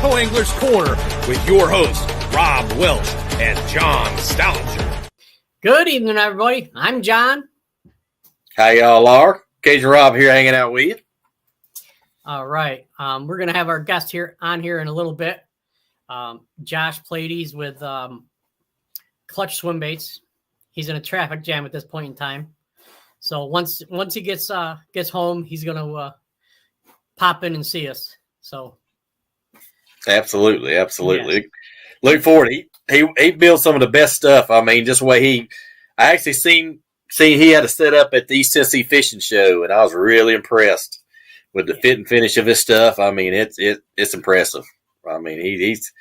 Co-Angler's Corner with your hosts, Rob Welch and John Stallinger. Good evening, everybody. I'm John. How y'all are? Cajun Rob here hanging out with you. All right. We're going to have our guest here in a little bit. Josh Plades with Clutch Swimbaits. He's in a traffic jam at this point in time. So once he gets home, he's going to pop in and see us. So absolutely. Yes. Look forward. He builds some of the best stuff. I mean, just the way I actually seen he had a set up at the East Tennessee Fishing Show, and I was really impressed with the fit and finish of his stuff. I mean, it's impressive. I mean, he's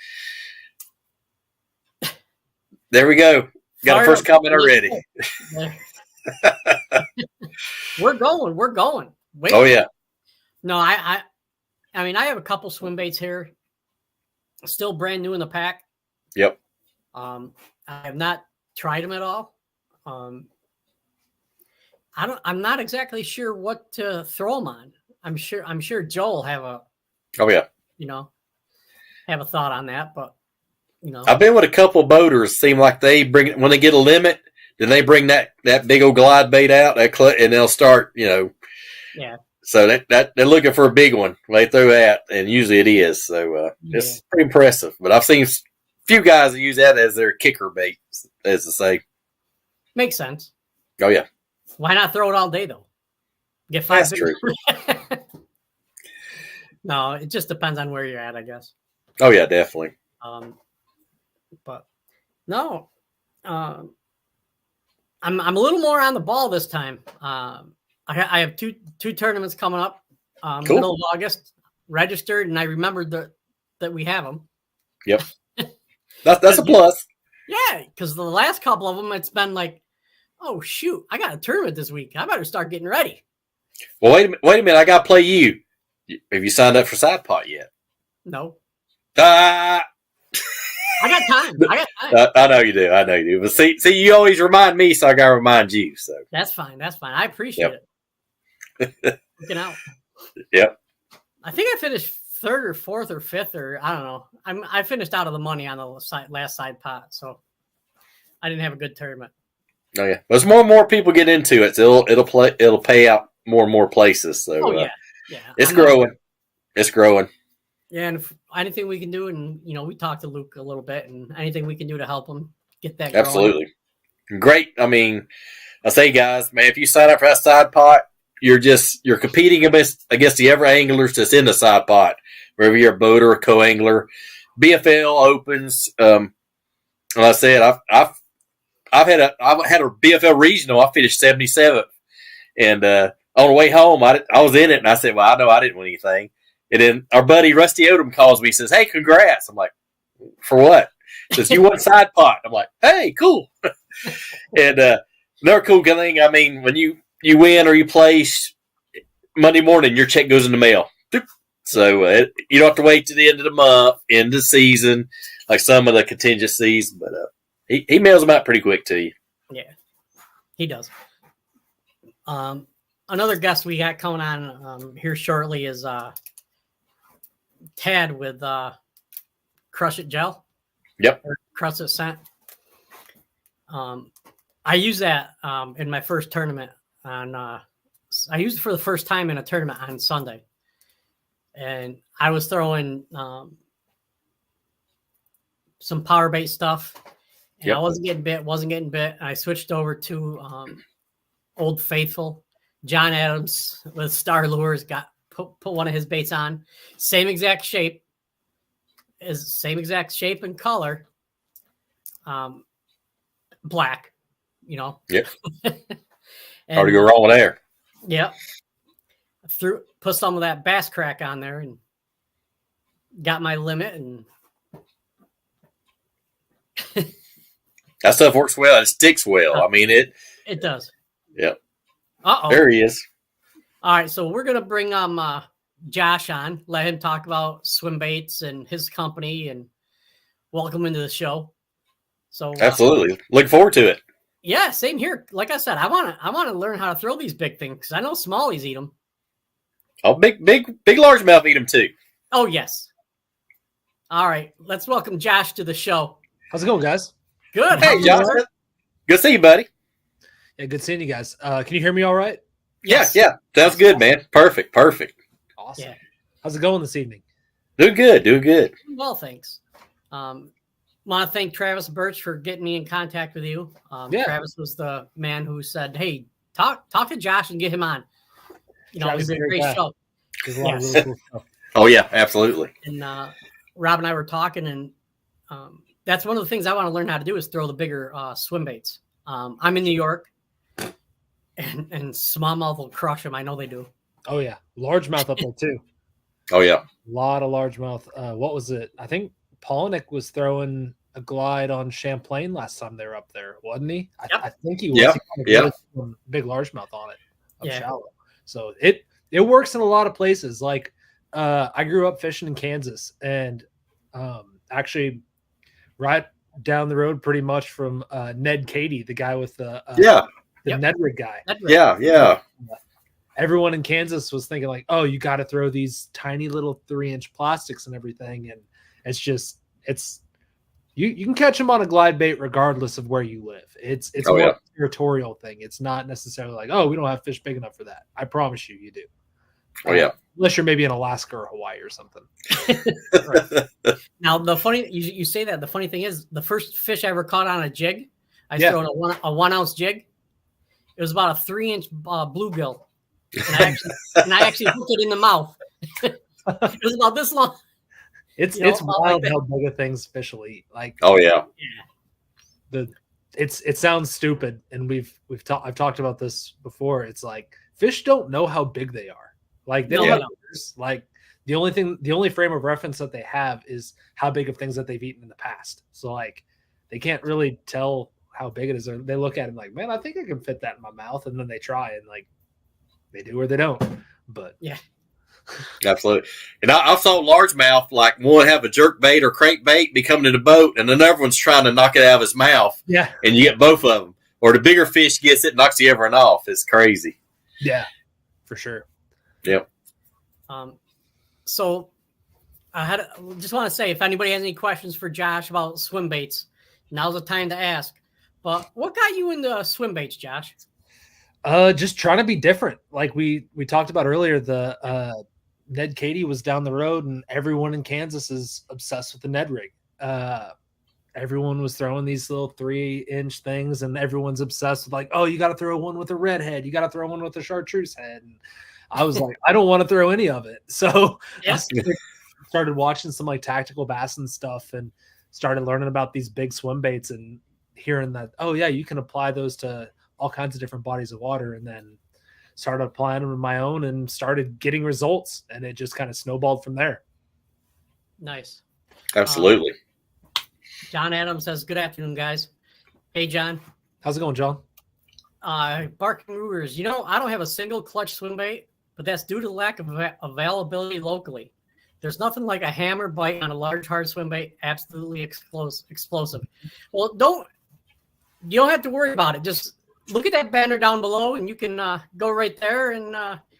there. We go. Got a first comment already. We're going. Wait. Oh yeah. No, I mean, I have a couple swim baits here, still brand new in the pack. Yep. I have not tried them at all. I'm not exactly sure what to throw them on. I'm sure Joel will have a. Oh yeah. Have a thought on that, but I've been with a couple boaters. Seem like they bring when they get a limit, then they bring that big old glide bait out, and they'll start. Yeah. So that they're looking for a big one. They throw that, and usually it is. So it's pretty impressive. But I've seen a few guys that use that as their kicker bait, as to say. Makes sense. Oh yeah. Why not throw it all day though? Get 5. That's true. No, it just depends on where you're at, I guess. Oh yeah, definitely. But no, I'm a little more on the ball this time. I have two tournaments coming up, cool. Middle of August, registered, and I remembered that we have them. Yep, that's a plus. Yeah, because the last couple of them, it's been like, oh shoot, I got a tournament this week. I better start getting ready. Well, wait a minute. I got to play you. Have you signed up for Side Pot yet? No. I got time. I know you do. But see, you always remind me, so I got to remind you. So that's fine. I appreciate it. Looking out. Yep. I think I finished 3rd or 4th or 5th, or I don't know. I finished out of the money on the last side pot, so I didn't have a good tournament. Oh yeah, there's more and more people get into it, so it'll pay out more and more places. So it's growing. It's growing. Yeah, and if anything we can do, and we talked to Luke a little bit, and anything we can do to help him get that growing. Absolutely. Great. I mean, I say, guys, man, if you sign up for that side pot, you're competing against the other anglers that's in the side pot, whether you're a boater or co-angler. BFL opens. Like I said, I've had a BFL regional. I finished 77th, and on the way home, I was in it, and I said, "Well, I know I didn't win anything." And then our buddy Rusty Odom calls me and says, "Hey, congrats!" I'm like, "For what?" He says, "You won side pot." I'm like, "Hey, cool." And another cool thing, I mean, when you win or you place, Monday morning, your check goes in the mail. So you don't have to wait to the end of the month, end of the season, like some of the contingencies. But he mails them out pretty quick to you. Yeah, he does. Another guest we got coming on here shortly is Tad with Crush It Gel. Yep. Or Crush It Scent. I used that in my first tournament I used it for the first time in a tournament on Sunday. And I was throwing some power bait stuff. And I wasn't getting bit. I switched over to Old Faithful. John Adams with Star Lures put one of his baits on. Same exact shape and color. Black, Yep. Hard to go wrong with there. Yep. Put some of that bass crack on there and got my limit, and that stuff works well. It sticks well. I mean it does. Yep. There he is. All right, so we're gonna bring Josh on, let him talk about swim baits and his company, and welcome into the show. So absolutely, look forward to it. Yeah, same here. Like I said, I want to learn how to throw these big things because I know smallies eat them. Oh, big largemouth eat them too. Oh yes. All right, let's welcome Josh to the show. How's it going, guys? Good. Hey, Josh. Good to see you, buddy. Yeah, good seeing you guys. Can you hear me all right? Yes. Yeah. Sounds good, man. Perfect. Awesome. Yeah. How's it going this evening? Doing good. Well, thanks. Want to thank Travis Birch for getting me in contact with you. Yeah. Travis was the man who said, "Hey, talk to Josh and get him on." Travis It's a is a great great guy. show. There's a lot of Yes. really cool stuff. Oh, yeah, absolutely. And Rob and I were talking, and that's one of the things I want to learn how to do is throw the bigger swim baits. I'm in New York, and smallmouth will crush them. I know they do. Oh yeah, largemouth up there too. Oh, yeah. A lot of largemouth. What was it? I think Polnick was throwing a glide on Champlain last time they were up there, wasn't he? Yep. I think he was. Yeah, He yeah. really threw big largemouth on it. Yeah. Shallow. So it works in a lot of places. Like I grew up fishing in Kansas, and actually right down the road, pretty much from Ned Cady, the guy with the Yep. Ned rig guy. Yeah. Everyone in Kansas was thinking like, oh, you got to throw these tiny little 3-inch plastics and everything. And you can catch them on a glide bait regardless of where you live. It's more a territorial thing. It's not necessarily like, oh, we don't have fish big enough for that. I promise you, you do. Oh, yeah. Unless you're maybe in Alaska or Hawaii or something. Now, the funny you say that. The funny thing is, the first fish I ever caught on a jig, I Yeah. threw a 1 ounce jig. It was about a 3-inch bluegill, and I actually hooked it in the mouth. It was about this long. It's about wild like how big of things fish will eat. Like Oh, yeah. it sounds stupid, and I've talked about this before. It's like fish don't know how big they are. Like they don't No. have ears. Like the only frame of reference that they have is how big of things that they've eaten in the past. So like they can't really tell how big it is. Or they look at it like, man, I think I can fit that in my mouth, and then they try and like they do or they don't. But Yeah. Absolutely. And I saw largemouth, like one have a jerk bait or crankbait be coming to the boat, and another one's trying to knock it out of his mouth. yeah, And you get both of them. Or the bigger fish gets it, knocks the other one off. It's crazy. yeah, for sure. Yep. So I just want to say, if anybody has any questions for Josh about swim baits, now's the time to ask. But what got you into swim baits, Josh? Just trying to be different. Like we talked about earlier, the Ned Cady was down the road, and everyone in Kansas is obsessed with the Ned rig. Everyone was throwing these little 3-inch things, and everyone's obsessed with like, oh, you got to throw one with a red head, you got to throw one with a chartreuse head. And I was like, I don't want to throw any of it. So Yeah. I started watching some like tactical bass and stuff, and started learning about these big swim baits and hearing that, oh yeah, you can apply those to all kinds of different bodies of water, and then started applying them in my own and started getting results, and it just kind of snowballed from there. Nice. Absolutely. John Adams says, good afternoon, guys. Hey, John. How's it going, John? Barking Rugers, I don't have a single clutch swim bait, but that's due to the lack of availability locally. There's nothing like a hammer bite on a large hard swim bait. Absolutely explosive. Well, you don't have to worry about it. Just look at that banner down below, and you can go right there and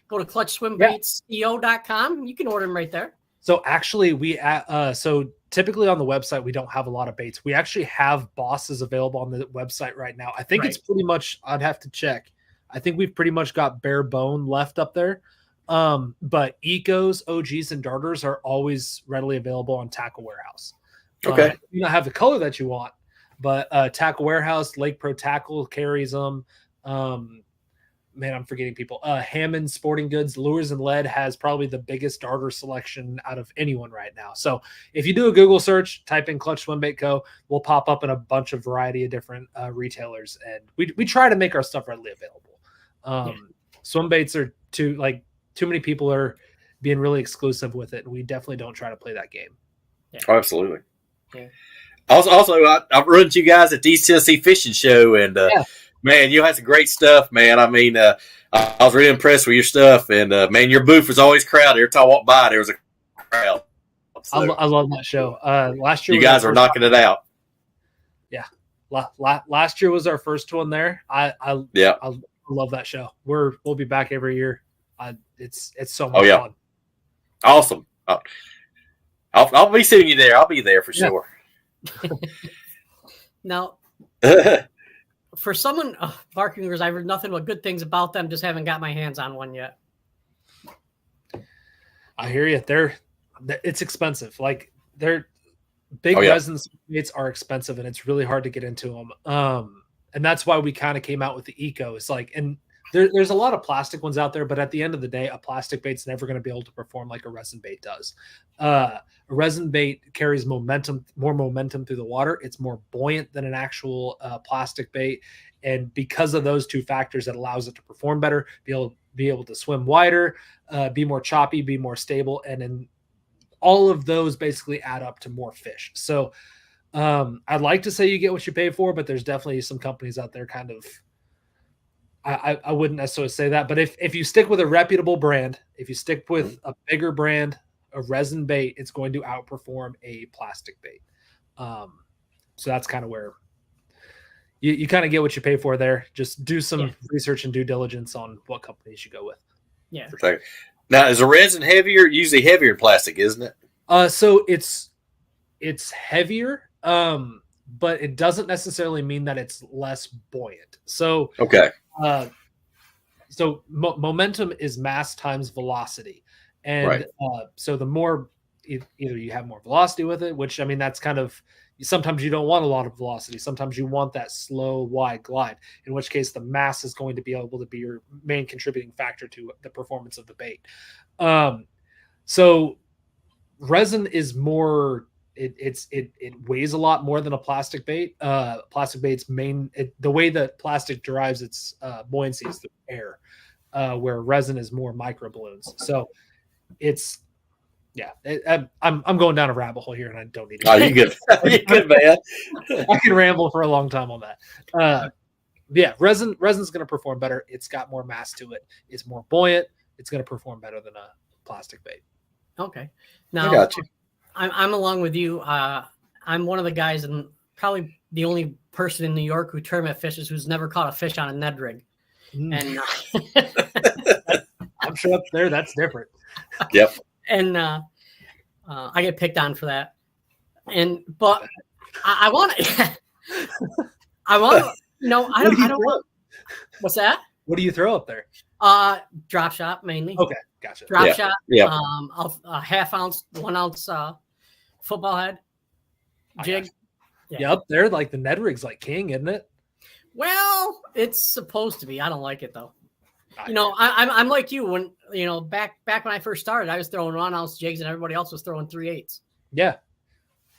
go to clutchswimbaitsco.com. You can order them right there. So actually, so typically on the website, we don't have a lot of baits. We actually have bosses available on the website right now. I think It's pretty much, I'd have to check. I think we've pretty much got bare bone left up there. But Ecos, OGs, and Darters are always readily available on Tackle Warehouse. Okay. You don't have the color that you want, but Tackle Warehouse, Lake Pro Tackle carries them. Man, I'm forgetting people. Hammond Sporting Goods, Lures and Lead has probably the biggest darter selection out of anyone right now. So if you do a Google search, type in Clutch Swimbait Co., we'll pop up in a bunch of variety of different retailers, and we try to make our stuff readily available. Swim baits are too many people are being really exclusive with it, and we definitely don't try to play that game. Yeah. Oh, absolutely. Yeah. Also, I've run into you guys at the East Tennessee Fishing Show, and man, you had some great stuff, man. I mean, I was really impressed with your stuff, and man, your booth was always crowded. Every time I walked by, there was a crowd. So, I love that show. Last year, you guys are knocking it out. Yeah, last year was our first one there. I love that show. We'll be back every year. It's so much fun. Awesome. I'll be seeing you there. I'll be there for sure. Now, for someone, barking anglers, I've heard nothing but good things about them. Just haven't got my hands on one yet. I hear you. It's expensive. Like they're big resin swimbaits are expensive, and it's really hard to get into them. And that's why we kind of came out with the eco. It's like, and there's a lot of plastic ones out there, but at the end of the day, a plastic bait's never going to be able to perform like a resin bait does. A resin bait carries more momentum through the water. It's more buoyant than an actual plastic bait. And because of those two factors, it allows it to perform better, be able to swim wider, be more choppy, be more stable. And then all of those basically add up to more fish. So I'd like to say you get what you pay for, but there's definitely some companies out there kind of, I wouldn't necessarily say that, but if you stick with a reputable brand, if you stick with a bigger brand, a resin bait, it's going to outperform a plastic bait. So that's kind of where you kind of get what you pay for there. Just do some research and due diligence on what companies you go with. Yeah. Now, is a resin heavier? Usually heavier than plastic, isn't it? So it's heavier, but it doesn't necessarily mean that it's less buoyant. So okay. Momentum is mass times velocity. And so the more either you have more velocity with it, which I mean, that's kind of, sometimes you don't want a lot of velocity. Sometimes you want that slow, wide glide, in which case the mass is going to be able to be your main contributing factor to the performance of the bait. So resin is more, it weighs a lot more than a plastic bait. Plastic bait's the way that plastic derives its buoyancy is through air, where resin is more micro balloons. So it's I'm going down a rabbit hole here, and I don't need to. Oh, you good? You good, man? I can ramble for a long time on that. Resin's going to perform better. It's got more mass to it. It's more buoyant. It's going to perform better than a plastic bait. Okay, now I got you. I'm along with you. I'm one of the guys, and probably the only person in New York who tournament fishes who's never caught a fish on a Ned rig. And I'm sure up there that's different. Yep. And I get picked on for that. But I want to. I want to. No, I don't. Want, what's that? What do you throw up there? Drop shot mainly. Okay, gotcha. Drop shot. Yeah. A half ounce, 1 ounce football head jig. Yeah, up there, like the Ned rig's like king, isn't it? Well, it's supposed to be. I don't like it though. I'm like you. When back when I first started, I was throwing 1 ounce jigs, and everybody else was throwing 3/8. Yeah.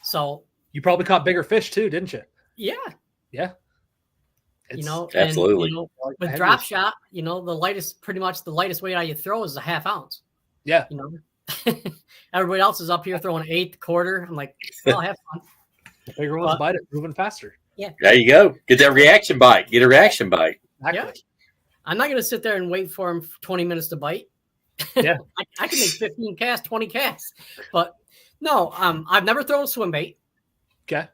So you probably caught bigger fish too, didn't you? Yeah. Yeah. Absolutely. And, with drop shot, the lightest weight I throw is a half ounce. Yeah. Everybody else is up here throwing 1/8, quarter. I'm like, well, have fun. The bigger ones bite it, moving faster. Yeah. There you go. Get that reaction bite. Get a reaction bite. Exactly. Yeah. I'm not going to sit there and wait for him for 20 minutes to bite. Yeah. I can make 15 casts, 20 casts. But no, I've never thrown a swim bait. Okay.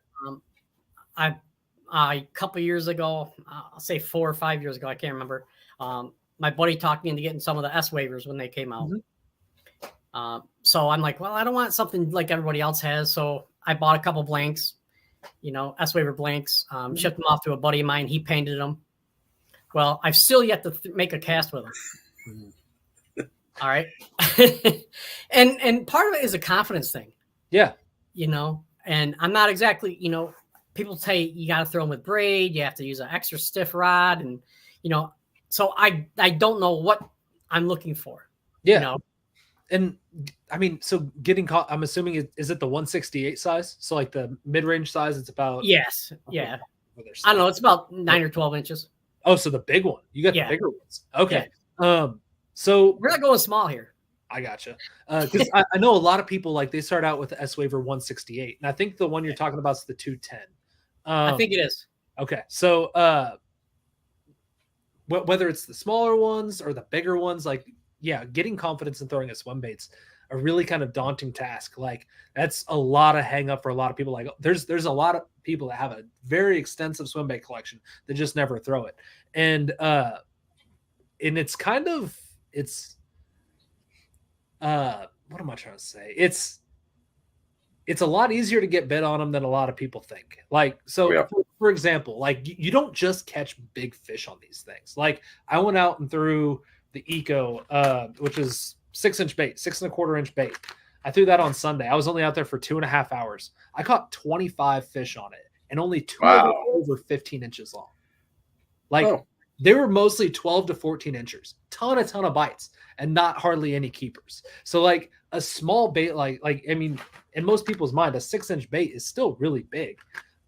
A couple years ago, I'll say 4 or 5 years ago, I can't remember. My buddy talked me into getting some of the S waivers when they came out. Mm-hmm. So I'm like, well, I don't want something like everybody else has. So I bought a couple blanks, S waiver blanks, shipped them off to a buddy of mine. He painted them. Well, I've still yet to make a cast with them. All right. and part of it is a confidence thing. Yeah. And I'm not exactly, people say you got to throw them with braid. You have to use an extra stiff rod. And, so I don't know what I'm looking for. Yeah. And I mean, so getting caught, I'm assuming, is it the 168 size? So like the mid-range size, it's about. Yes. Yeah. I don't know. It's about 9 or 12 inches. Oh, so the big one. You got the bigger ones. Okay. Yeah. So we're not going small here. I gotcha. Because I know a lot of people, like, they start out with the S Waiver 168. And I think the one you're talking about is the 210. I think it is. Okay. So whether it's the smaller ones or the bigger ones, like, getting confidence in throwing a swim bait's a really kind of daunting task. Like, that's a lot of hang up for a lot of people. Like, there's a lot of people that have a very extensive swim bait collection that just never throw it. And it's kind of, what am I trying to say? it's a lot easier to get bit on them than a lot of people think. Like, so Yeah. for example, like you don't just catch big fish on these things. Like I went out and threw the Eco, which is 6-inch bait, 6.25-inch bait. I threw that on Sunday. I was only out there for 2.5 hours. I caught 25 fish on it, and only 2 of them were over 15 inches long. Like they were mostly 12 to 14 inches. Ton of bites, and not hardly any keepers. So like a small bait, like I mean, in most people's mind, a 6-inch bait is still really big,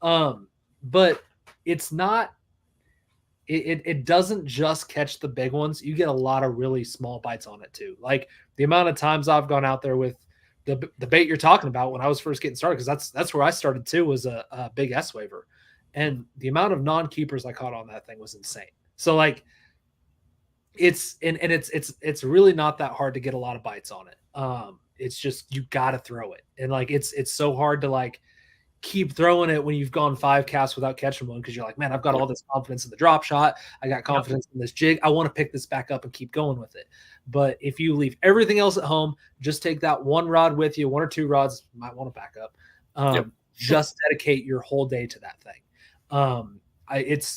but it's not. It doesn't just catch the big ones. You get a lot of really small bites on it too. Like the amount of times I've gone out there with the bait you're talking about when I was first getting started, because that's where I started too, was a big S waver, and the amount of non-keepers I caught on that thing was insane. So like it's really not that hard to get a lot of bites on it. It's just you got to throw it, and like it's so hard to like keep throwing it when you've gone 5 casts without catching one, because you're like, man, I've got all this confidence in the drop shot. I got confidence in this jig. I want to pick this back up and keep going with it. But if you leave everything else at home, just take that one rod with you, 1 or 2 rods, you might want to back up. Just dedicate your whole day to that thing.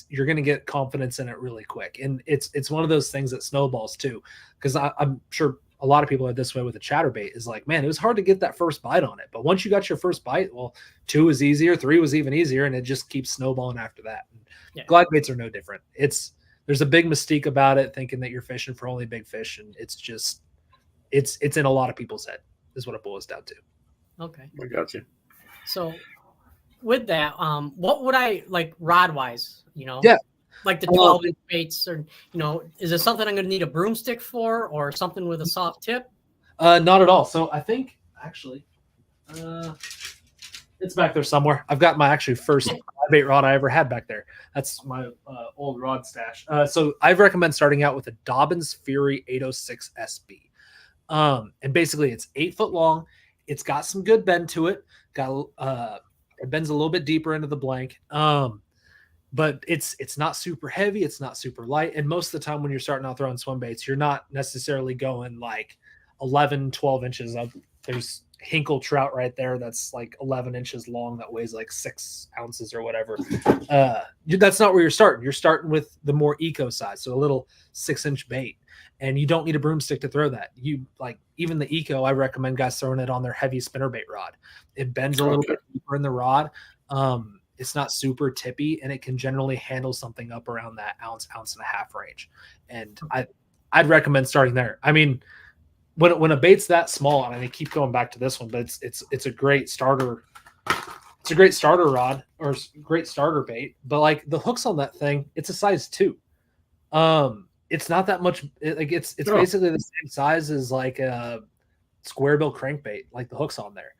You're going to get confidence in it really quick. And it's one of those things that snowballs too, because I'm sure a lot of people are this way with a chatterbait, is like, man, it was hard to get that first bite on it. But once you got your first bite, well, 2 was easier, 3 was even easier, and it just keeps snowballing after that. Glide baits are no different. There's a big mystique about it, thinking that you're fishing for only big fish, and it's in a lot of people's head, is what it boils down to. Okay. I got you. So with that, what would I like rod wise, like the 12-inch baits, or, is it something I'm going to need a broomstick for, or something with a soft tip? Not at all. So I think actually, it's back there somewhere. I've got my actually first bait rod I ever had back there. That's my old rod stash. So I recommend starting out with a Dobbins Fury 806 SB. And basically it's 8 foot long. It's got some good bend to it. It bends a little bit deeper into the blank. But it's not super heavy. It's not super light. And most of the time when you're starting out throwing swim baits, you're not necessarily going like 11, 12 inches up. There's Hinkle trout right there that's like 11 inches long that weighs like 6 ounces or whatever. That's not where you're starting. You're starting with the more eco size, so a little 6-inch bait. And you don't need a broomstick to throw that. You like even the eco, I recommend guys throwing it on their heavy spinnerbait rod. It bends a little bit deeper in the rod. It's not super tippy, and it can generally handle something up around that ounce and a half range. And I'd recommend starting there. I mean, when a bait's that small, and I keep going back to this one, but it's a great starter. It's a great starter rod, or great starter bait. But like the hooks on that thing, it's a size 2. It's not that much. It's basically the same size as like a square bill crankbait, like the hooks on there.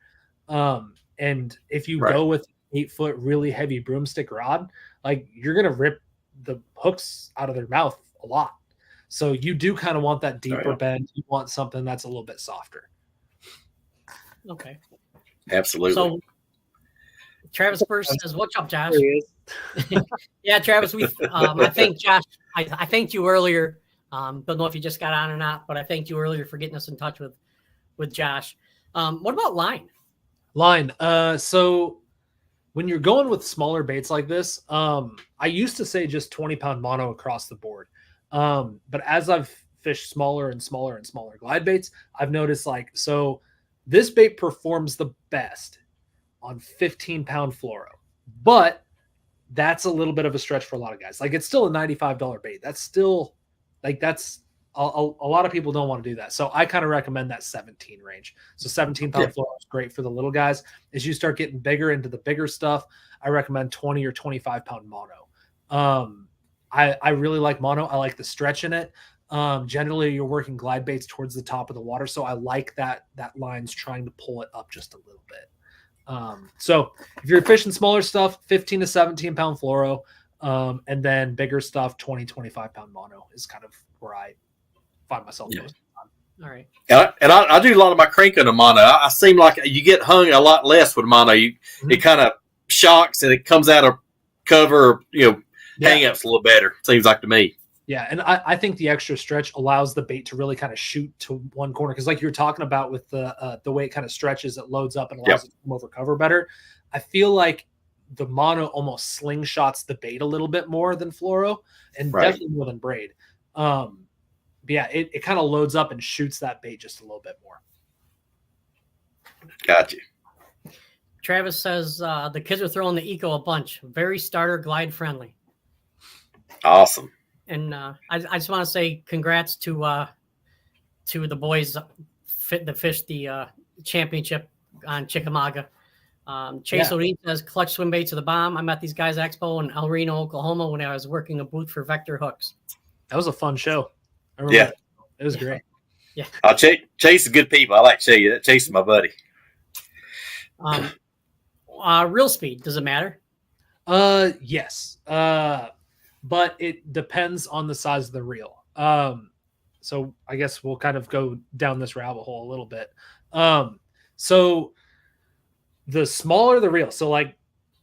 And if you go with 8-foot really heavy broomstick rod, like you're gonna rip the hooks out of their mouth a lot. So you do kind of want that deeper bend. You want something that's a little bit softer. Okay. Absolutely. So Travis first says, "What's up, Josh?" Yeah, Travis. I think Josh. I thanked you earlier. Don't know if you just got on or not, but I thanked you earlier for getting us in touch with Josh. What about line? So when you're going with smaller baits like this, I used to say just 20-pound mono across the board. But as I've fished smaller and smaller and smaller glide baits, I've noticed so this bait performs the best on 15-pound fluoro, but that's a little bit of a stretch for a lot of guys. Like it's still a $95 bait. That's still a lot of people don't want to do that. So I kind of recommend that 17 range. So 17-pound fluoro is great for the little guys. As you start getting bigger into the bigger stuff, I recommend 20 or 25-pound mono. I really like mono. I like the stretch in it. Generally, you're working glide baits towards the top of the water, so I like that line's trying to pull it up just a little bit. So if you're fishing smaller stuff, 15 to 17-pound fluoro, and then bigger stuff, 20, 25-pound mono is kind of where I find myself most of the time. All right. And I do a lot of my cranking on mono. I seem like you get hung a lot less with mono. It kind of shocks and it comes out of cover, hang ups a little better. Seems like to me. Yeah, and I think the extra stretch allows the bait to really kind of shoot to one corner because, like you're talking about with the way it kind of stretches, it loads up and allows it to come over cover better. I feel like the mono almost slingshots the bait a little bit more than fluoro, and definitely more than braid. But yeah, it kind of loads up and shoots that bait just a little bit more. Gotcha. Travis says the kids are throwing the Eco a bunch. Very starter glide friendly. Awesome. And I just want to say congrats to the boys that fished the championship on Chickamauga. Chase O'Dean says Clutch Swimbait to the bomb. I met these guys at Expo in El Reno, Oklahoma when I was working a booth for Vector Hooks. That was a fun show. I remember it was great. Yeah. Chase is good people. I like Chase. Chase is my buddy. Real speed, does it matter? Yes. But it depends on the size of the reel. So I guess we'll kind of go down this rabbit hole a little bit. So the smaller the reel, so like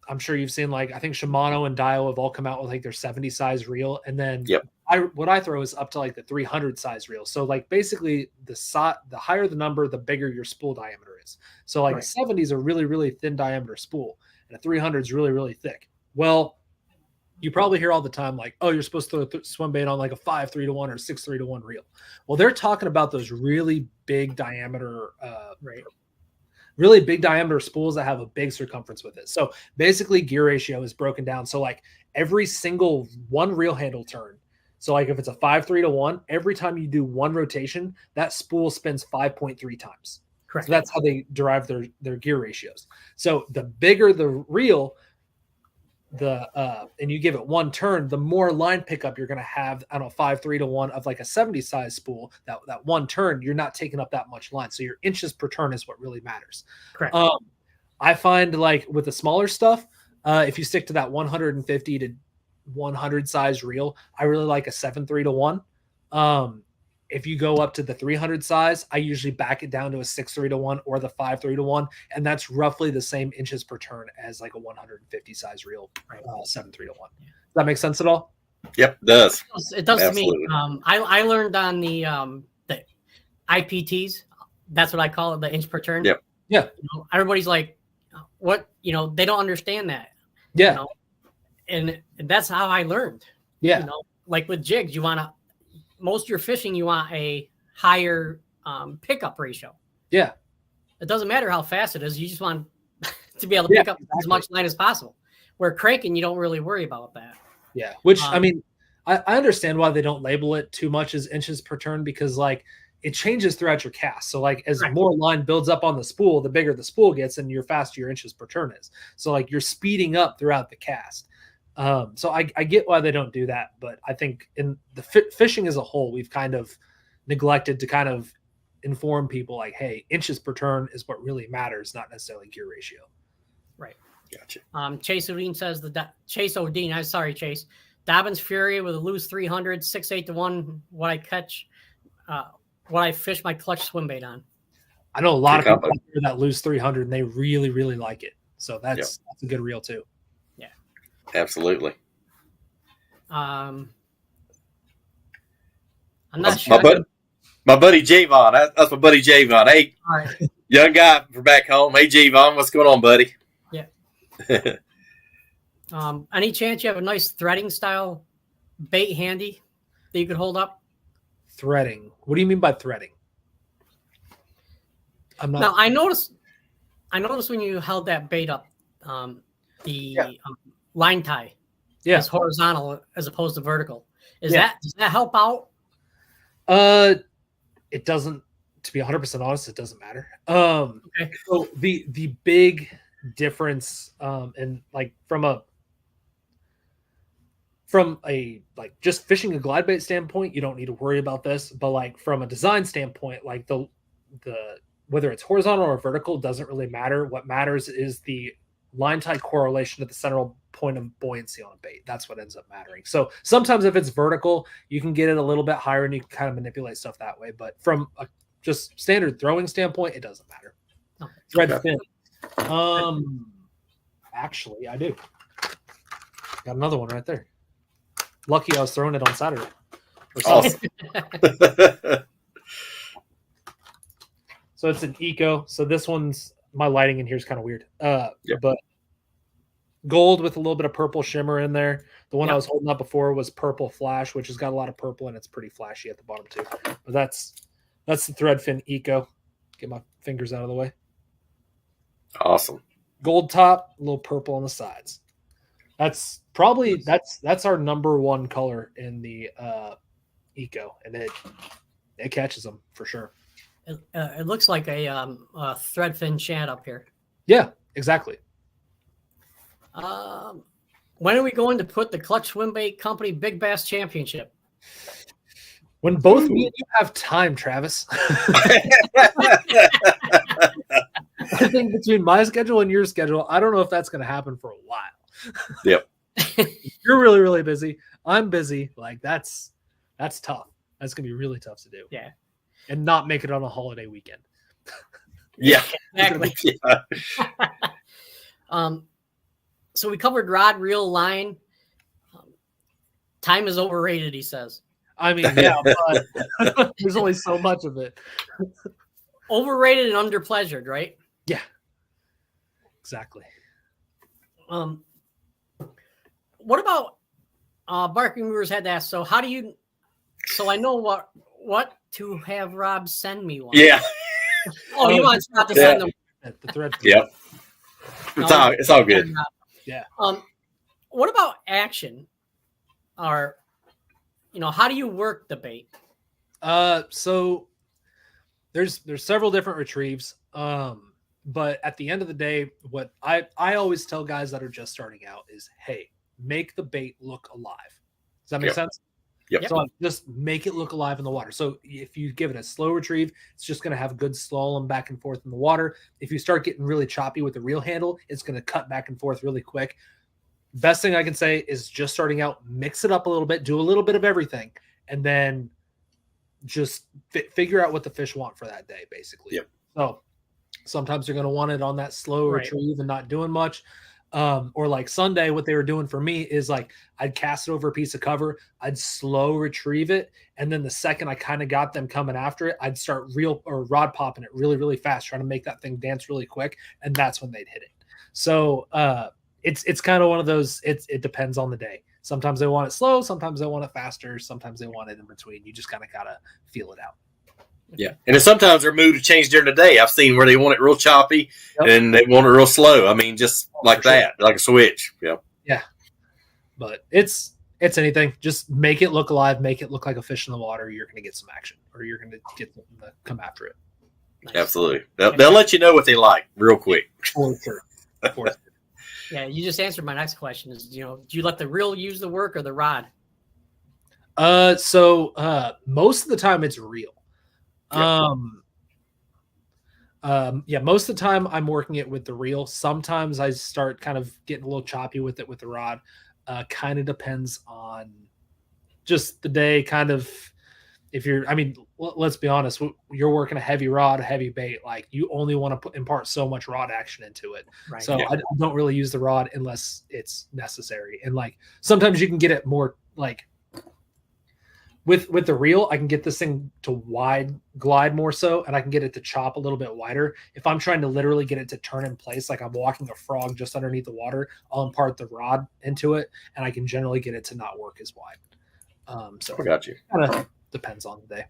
I'm sure you've seen, like I think Shimano and Dio have all come out with like their 70 size reel, and then what I throw is up to like the 300 size reel. So like basically the higher the number, the bigger your spool diameter is. So like a 70 is a really, really thin diameter spool, and a 300 is really, really thick. Well, you probably hear all the time like, oh, you're supposed to throw swim bait on like a 5-3-1 or 6-3-1 reel. Well, they're talking about those really big diameter, really big diameter spools that have a big circumference with it. So basically gear ratio is broken down. So like every single one reel handle turn. So like if it's a 5-3-1, every time you do one rotation, that spool spins 5.3 times. Correct. So that's how they derive their gear ratios. So the bigger the reel, and you give it one turn, the more line pickup you're going to have on a 5-3-1 of like a 70 size spool. That one turn, you're not taking up that much line. So your inches per turn is what really matters. Correct. I find like with the smaller stuff, if you stick to that 150 to 100 size reel, I really like a 7-3-1. If you go up to the 300 size, I usually back it down to a 6-3-1 or the 5-3-1, and that's roughly the same inches per turn as like a 150 size reel, 7-3-1. Does that make sense at all? Yep, it does. It does to me. I learned on the IPTs. That's what I call it, the inch per turn. Yep. Yeah. Everybody's like, what? They don't understand that. Yeah. And that's how I learned. Yeah. Like with jigs, most of your fishing, you want a higher pickup ratio. Yeah. It doesn't matter how fast it is. You just want to be able to pick up as much line as possible. Where cranking, you don't really worry about that. Yeah. Which, I mean, I understand why they don't label it too much as inches per turn, because like it changes throughout your cast. So like as more line builds up on the spool, the bigger the spool gets and your faster your inches per turn is. So like you're speeding up throughout the cast. So I get why they don't do that, but I think in the fishing as a whole, we've kind of neglected to kind of inform people like, hey, inches per turn is what really matters, not necessarily gear ratio. Gotcha. Chase O'Dean says Chase O'Dean. I'm sorry, Chase. Dobbins Fury with a loose 300, 6-8-1. What I fish my clutch swim bait on. I know a lot of people out there that lose 300 and they really, really like it. So that's a good reel too. Yeah, absolutely. I'm not sure. My buddy Javon. That's my buddy Javon. Hey, all right. Young guy from back home. Hey, Javon, what's going on, buddy? Yeah. Any chance you have a nice threading style bait handy that you could hold up? Threading. What do you mean by threading? Now I noticed when you held that bait up, line tie is horizontal as opposed to vertical. Does that help out? It doesn't. To be 100% honest, it doesn't matter. Okay. So the big difference, and like from a like just fishing a glide bait standpoint, you don't need to worry about this. But like from a design standpoint, like the whether it's horizontal or vertical doesn't really matter. What matters is the line tie correlation to the central point of buoyancy on a bait. That's what ends up mattering. So sometimes if it's vertical, you can get it a little bit higher and you can kind of manipulate stuff that way. But from a just standard throwing standpoint, it doesn't matter. Okay. Thread fin. Actually, I do. Got another one right there. Lucky I was throwing it on Saturday. or Awesome. something. So it's an eco. So this one's, my lighting in here is kind of weird. But gold with a little bit of purple shimmer in there. The one I was holding up before was purple flash, which has got a lot of purple and it's pretty flashy at the bottom too. But that's the Threadfin Eco. Get my fingers out of the way. Awesome. Gold top, a little purple on the sides. That's probably that's our number one color in the Eco, and it catches them for sure. It looks like a Threadfin shad up here. Yeah, exactly. When are we going to put the Clutch Swimbait Company Big Bass Championship? When both me and you have time, Travis. I think between my schedule and your schedule, I don't know if that's going to happen for a while. Yep. You're really, really busy. I'm busy. Like that's tough. That's going to be really tough to do. Yeah. And not make it on a holiday weekend. Yeah. Exactly. Yeah. So we covered rod, reel, line. Time is overrated, he says. I mean, yeah, but there's only so much of it. Overrated and underpleasured, right? Yeah. Exactly. What about Barking Brewers had to ask, so how do you, so I know what to have Rob send me one. Yeah. Oh, you want Scott to send them? The thread. Yep. It's all good. Yeah. What about action? Or, how do you work the bait? So there's several different retrieves. But at the end of the day, what I always tell guys that are just starting out is, hey, make the bait look alive. Does that make sense? Yep. So just make it look alive in the water. So if you give it a slow retrieve, it's just going to have good slalom back and forth in the water. If you start getting really choppy with the reel handle, it's going to cut back and forth really quick. Best thing I can say is just starting out, mix it up a little bit, do a little bit of everything, and then just figure out what the fish want for that day, basically. Yep. So sometimes they're going to want it on that slow retrieve and not doing much. Or like Sunday, what they were doing for me is like I'd cast it over a piece of cover, I'd slow retrieve it, and then the second I kind of got them coming after it, I'd start rod popping it really, really fast, trying to make that thing dance really quick, and that's when they'd hit it. So it's kind of one of those. It depends on the day. Sometimes they want it slow, sometimes they want it faster, sometimes they want it in between. You just kind of gotta feel it out. Yeah, and then sometimes their mood will change during the day. I've seen where they want it real choppy and they want it real slow. I mean, just like that, like a switch. Yeah. Yeah. But it's anything. Just make it look alive, make it look like a fish in the water. You're going to get some action, or you're going to get them to come after it. Nice. Absolutely. They'll let you know what they like real quick. For sure. For sure. Yeah, you just answered my next question. Is do you let the reel use the work or the rod? So most of the time it's reel. Most of the time I'm working it with the reel. Sometimes I start kind of getting a little choppy with it with the rod. Kind of depends on just the day. Kind of, let's be honest, you're working a heavy rod, a heavy bait. Like you only want to impart so much rod action into it. Right. So I don't really use the rod unless it's necessary. And like sometimes you can get it more like. With the reel, I can get this thing to wide glide more so, and I can get it to chop a little bit wider. If I'm trying to literally get it to turn in place, like I'm walking a frog just underneath the water, I'll impart the rod into it, and I can generally get it to not work as wide. So I got you. Kind of depends on the day.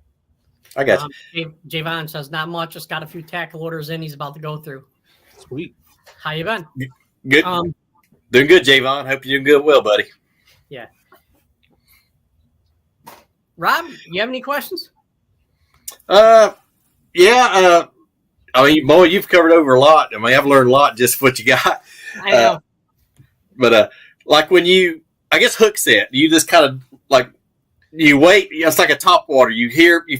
I got you. Javon says not much. Just got a few tackle orders in. He's about to go through. Sweet. How you been? Good. Doing good, Javon. Hope you're doing good, well, buddy. Yeah. Rob, you have any questions? Yeah. I mean, boy, you've covered over a lot. I mean, I've learned a lot just what you got. I know. But like when I guess hook set, you just kind of like you wait. It's like a top water. You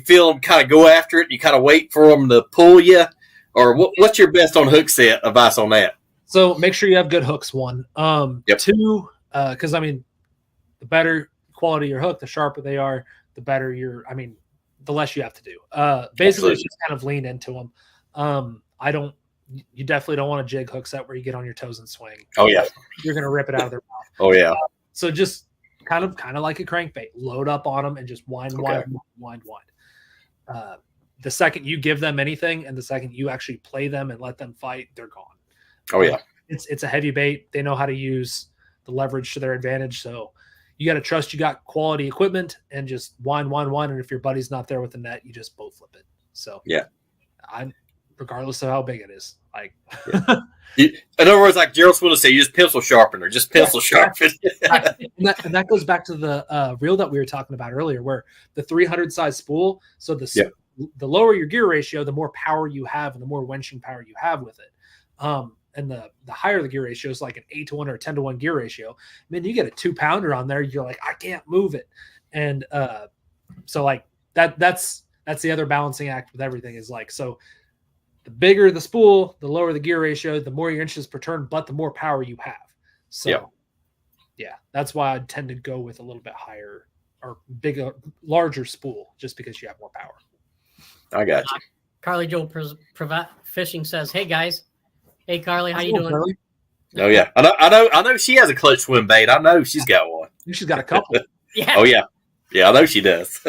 feel them kind of go after it. You kind of wait for them to pull you. Or what's your best on hook set advice on that? So make sure you have good hooks. One, two, because I mean, the better quality your hook, the sharper they are. The better the less you have to do. Basically, just kind of lean into them. You definitely don't want a jig hook set where you get on your toes and swing. Oh, yeah. You're going to rip it out of their mouth. Oh, yeah. So just kind of like a crankbait. Load up on them and just wind. The second you give them anything, and the second you actually play them and let them fight, they're gone. Oh yeah, it's a heavy bait. They know how to use the leverage to their advantage. So you got to trust you got quality equipment and just wind. And if your buddy's not there with the net, you just boat flip it. So yeah, regardless of how big it is, like. Yeah. In other words, like Gerald Swindle said, you just pencil sharpener, just pencil sharpen. and that goes back to the reel that we were talking about earlier, where the 300 size spool. So the lower your gear ratio, the more power you have and the more wenching power you have with it. And the higher the gear ratio is, like an 8-to-1 or a 10-to-1 gear ratio. Man, you get a 2-pounder on there, you're like, I can't move it. And so like that's the other balancing act with everything is like, so the bigger the spool, the lower the gear ratio, the more your inches per turn, but the more power you have. So yeah, that's why I tend to go with a little bit higher or bigger, larger spool, just because you have more power. I got you. Carly Joe Fishing says, "Hey guys, hey Carly, how you doing?" Carly? Oh yeah, I know. She has a clutch swim bait. I know she's got one. She's got a couple. Yeah. Oh yeah, I know she does.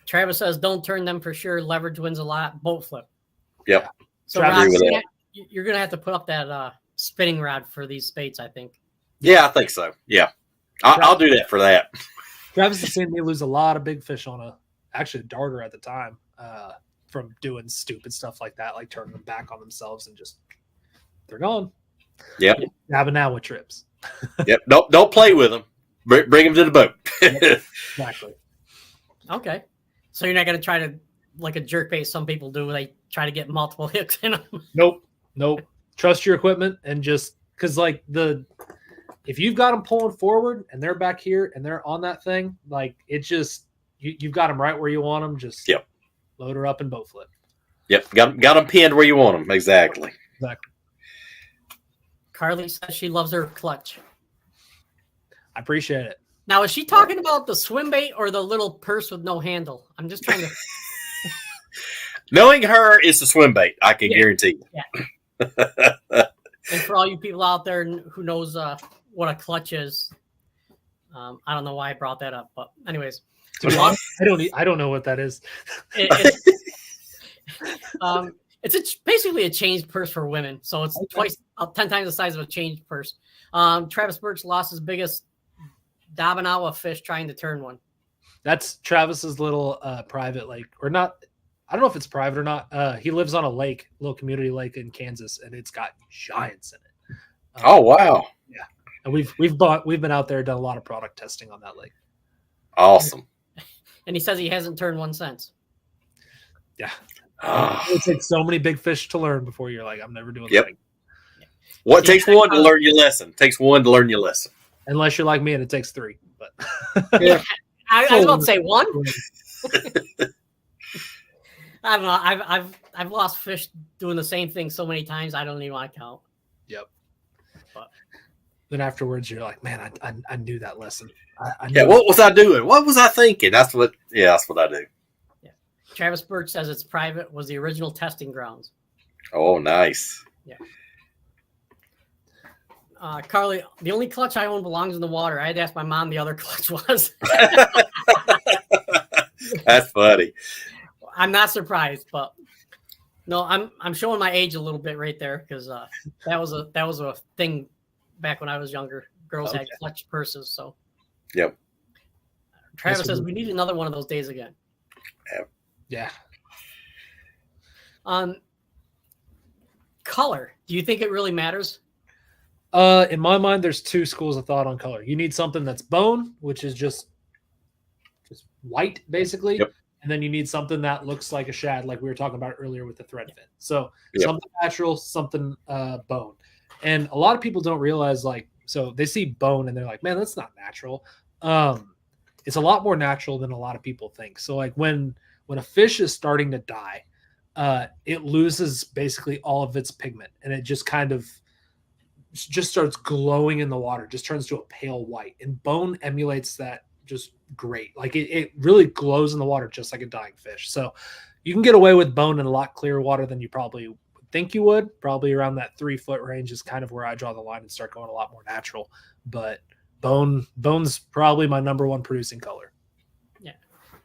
Travis says, "Don't turn them for sure. Leverage wins a lot. Boat flip." Yep. So Rob, you're gonna have to put up that spinning rod for these baits, I think. Yeah, I think so. Yeah, I'll do that for that. Travis has seen me lose a lot of big fish on actually a darter at the time from doing stupid stuff like that, like turning them back on themselves and just they're gone. Yep. Having now with trips. Yep. Don't play with them. Bring them to the boat. Exactly. Okay. So you're not going to try to, like a jerkbait some people do, they try to get multiple hooks in them. Nope. Trust your equipment and just because like if you've got them pulling forward and they're back here and they're on that thing, like it just you've got them right where you want them. Just load her up and boat flip. Yep. Got them pinned where you want them. Exactly. Carly says she loves her clutch. I appreciate it. Now, is she talking about the swim bait or the little purse with no handle? I'm just trying to. Knowing her, it's the swim bait. I can guarantee you. Yeah. And for all you people out there who knows what a clutch is, I don't know why I brought that up, but anyways, To be honest, I don't know what that is. It's basically a change purse for women, so it's 10 times the size of a change purse. Travis Birch lost his biggest Dabanawa fish trying to turn one. That's Travis's little private lake, or not. I don't know if it's private or not. He lives on a lake, little community lake in Kansas, and it's got giants in it. Oh wow! Yeah, and we've been out there, done a lot of product testing on that lake. Awesome. And he says he hasn't turned one since. Yeah, it takes so many big fish to learn before you're like, I'm never doing that. Yep. What takes one to learn your lesson? Takes one to learn your lesson. Unless you're like me and it takes 3. But yeah. I was about to say 1. I don't know. I've lost fish doing the same thing so many times. I don't even want to count. Yep. But then afterwards, you're like, man, I knew that lesson. I knew yeah. What was I doing? What was I thinking? That's what I do. Yeah. Travis Birch says it's private. Was the original testing grounds. Oh, nice. Yeah. Carly, the only clutch I own belongs in the water. I had to ask my mom the other clutch was. That's funny. I'm not surprised, but no, I'm showing my age a little bit right there because that was a thing back when I was younger. Girls had clutch purses, so. Yep. Travis says we need another one of those days again. Yeah. Color. Do you think it really matters? In my mind, there's 2 schools of thought on color. You need something that's bone, which is just white, basically. Yep. And then you need something that looks like a shad, like we were talking about earlier with the thread fin. So something natural, something bone. And a lot of people don't realize, like, so they see bone and they're like, man, that's not natural. It's a lot more natural than a lot of people think. So like when a fish is starting to die, it loses basically all of its pigment and it just kind of just starts glowing in the water, just turns to a pale white, and bone emulates that just great. Like it really glows in the water, just like a dying fish. So you can get away with bone in a lot clearer water than you probably would think you would. Probably around that 3 foot range is kind of where I draw the line and start going a lot more natural. But Bone's probably my number one producing color. Yeah,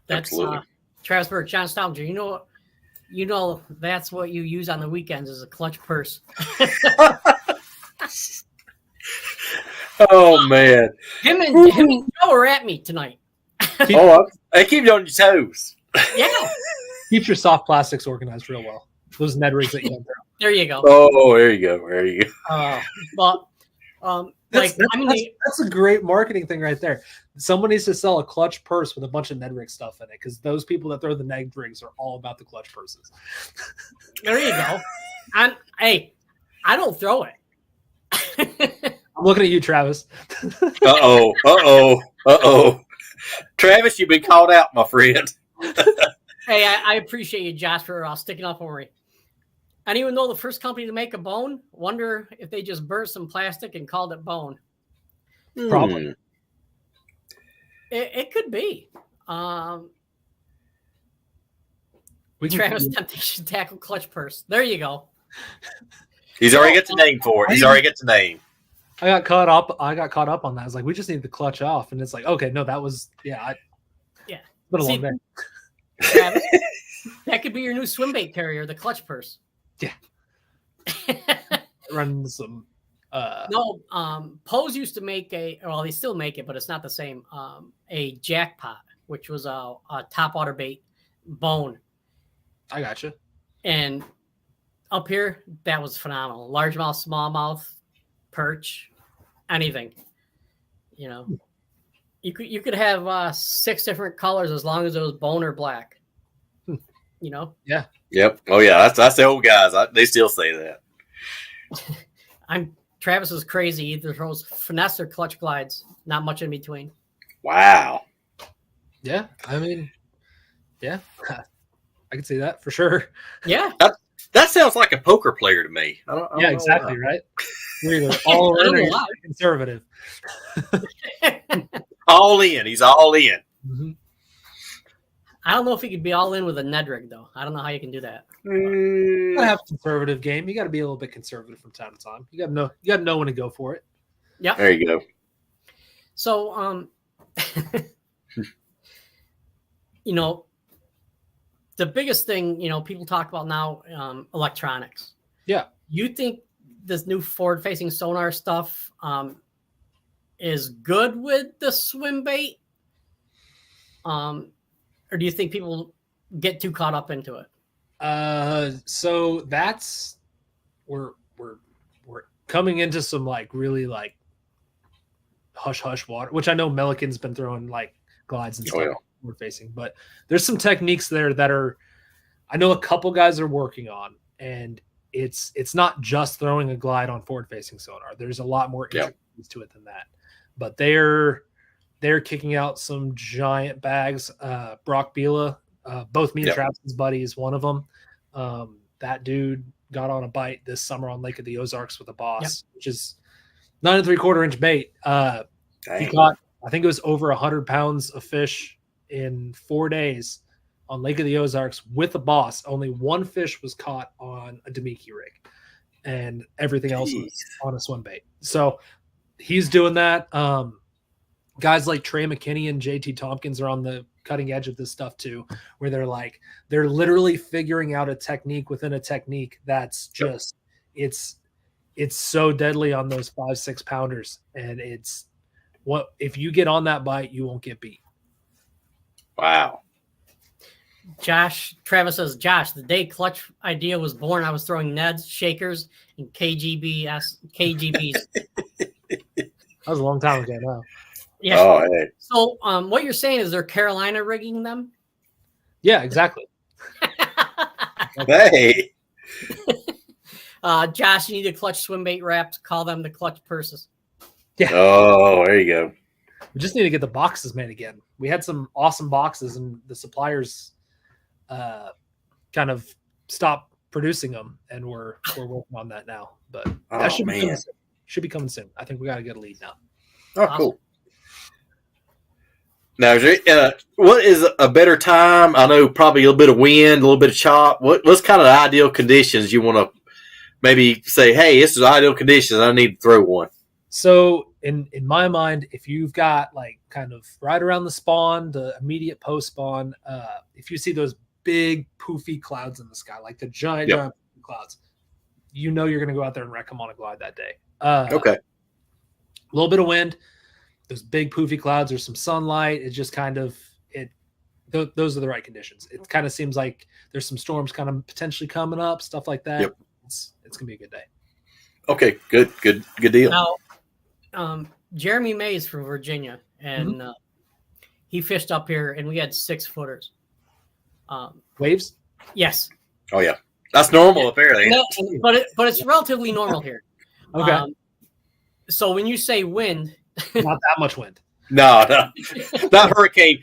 that's Absolutely. Travis Burke, John Stallinger. You know that's what you use on the weekends is a clutch purse. Oh man! Him and Joe are at me tonight. I keep you on your toes. Yeah, Keep your soft plastics organized real well. Those Ned rigs that you don't throw. there you go. Oh, there you go. There you go. But That's a great marketing thing right there. Someone needs to sell a clutch purse with a bunch of Ned rig stuff in it because those people that throw the Ned rigs are all about the clutch purses. there you go. Hey, I don't throw it. I'm looking at you, Travis. Uh-oh. Travis, you've been called out, my friend. Hey, I appreciate you, Josh, for sticking up for me. I didn't even know the first company to make a bone. Wonder if they just burnt some plastic and called it bone. Probably. It could be. Travis Temptation Tackle Clutch Purse. There you go. He's already got the name for it. He's already got the name. I got caught up on that. I was like, we just need the clutch off. And it's like, okay, no, that was, Yeah. It's been a long day. Travis, that could be your new swim bait carrier, the Clutch Purse. Yeah. Run some. No, Pose used to make they still make it, but it's not the same. A jackpot, which was a top water bait bone. I gotcha. And up here, that was phenomenal. Largemouth, smallmouth, perch, anything. You could have 6 different colors as long as it was bone or black. Yeah. Yep. Oh yeah, that's the old guys. They still say that. Travis is crazy. Either throws finesse or clutch glides. Not much in between. Wow. Yeah. I mean, yeah. I can see that for sure. Yeah. That sounds like a poker player to me. I don't know exactly. why. Right. You're either all in or you're conservative. All in. He's all in. Mm-hmm. I don't know if he could be all in with a Ned rig, though. I don't know how you can do that. You gotta have a conservative game. You got to be a little bit conservative from time to time. You got to know when to go for it. Yeah. There you go. So, the biggest thing, people talk about now, electronics. Yeah. You think this new forward-facing sonar stuff is good with the swim bait? Or do you think people get too caught up into it? So that's we're coming into some really hush water, which I know Milliken's been throwing glides and stuff forward facing, but there's some techniques there that I know a couple guys are working on, and it's not just throwing a glide on forward facing sonar. There's a lot more intricacies to it than that, but they're kicking out some giant bags. Brock Bila, both me and Travis's buddy is one of them. That dude got on a bite this summer on Lake of the Ozarks with a Boss, which is 9 3/4 inch bait. He caught, I think it was over 100 pounds of fish in 4 days on Lake of the Ozarks with a Boss. Only one fish was caught on a Demiki rig, and everything else was on a swim bait. So he's doing that. Guys like Trey McKinney and JT Tompkins are on the cutting edge of this stuff too, where they're literally figuring out a technique within a technique that's just it's so deadly on those 5-6 pounders, and if you get on that bite, you won't get beat. Wow. Travis says, Josh, the day Clutch idea was born, I was throwing Neds, shakers, and KGBs. That was a long time ago now. Yeah. Oh, hey. So, what you're saying is they're Carolina rigging them? Yeah, exactly. Hey. Josh, you need a Clutch swim bait wrapped. Call them the Clutch purses. Yeah. Oh, there you go. We just need to get the boxes made again. We had some awesome boxes, and the suppliers kind of stopped producing them, and we're working on that now. But that should be coming soon. I think we got to get a lead now. Oh, awesome. Cool. Now, what is a better time? I know probably a little bit of wind, a little bit of chop. What's kind of the ideal conditions you want to maybe say, hey, this is ideal conditions. I need to throw one. So in my mind, if you've got like kind of right around the spawn, the immediate post spawn, if you see those big poofy clouds in the sky, like the giant poofy clouds, you know you're going to go out there and wreck them on a glide that day. Okay. A little bit of wind, those big poofy clouds, or some sunlight. It just kind of those are the right conditions. It kind of seems like there's some storms kind of potentially coming up, stuff like that. Yep. It's gonna be a good day. Okay, good deal. Now, Jeremy Mays from Virginia, and he fished up here, and we had 6-footers. Waves? Yes. Oh yeah, that's normal apparently. No, but it's relatively normal here. Okay. So when you say wind, Not that much wind. No, not hurricane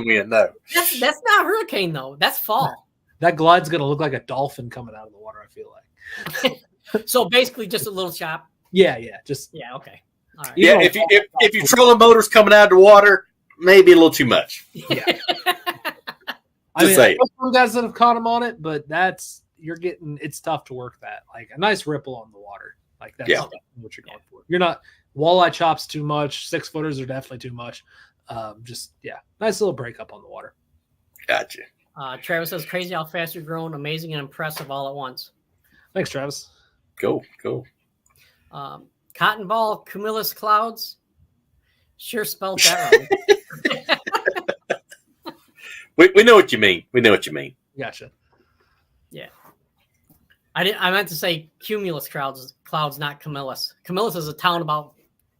wind. No, that's not hurricane though. That's fall. That glide's gonna look like a dolphin coming out of the water, I feel like. So basically, just a little chop. Yeah, just Yeah. Okay. All right. yeah. If your trolling motor's coming out of the water, maybe a little too much. Yeah. I mean, there's some guys that have caught him on it, but it's tough to work that. Like a nice ripple on the water. Like that's what you're going for. You're not walleye chops too much. 6-footers are definitely too much. Nice little breakup on the water. Gotcha. Travis says, "Crazy how fast you're growing, amazing and impressive all at once." Thanks, Travis. Go. Cotton ball cumulus clouds. Sure spelled that wrong. We know what you mean. Gotcha. Yeah. I meant to say cumulus clouds, not Camillus. Camillus is a town about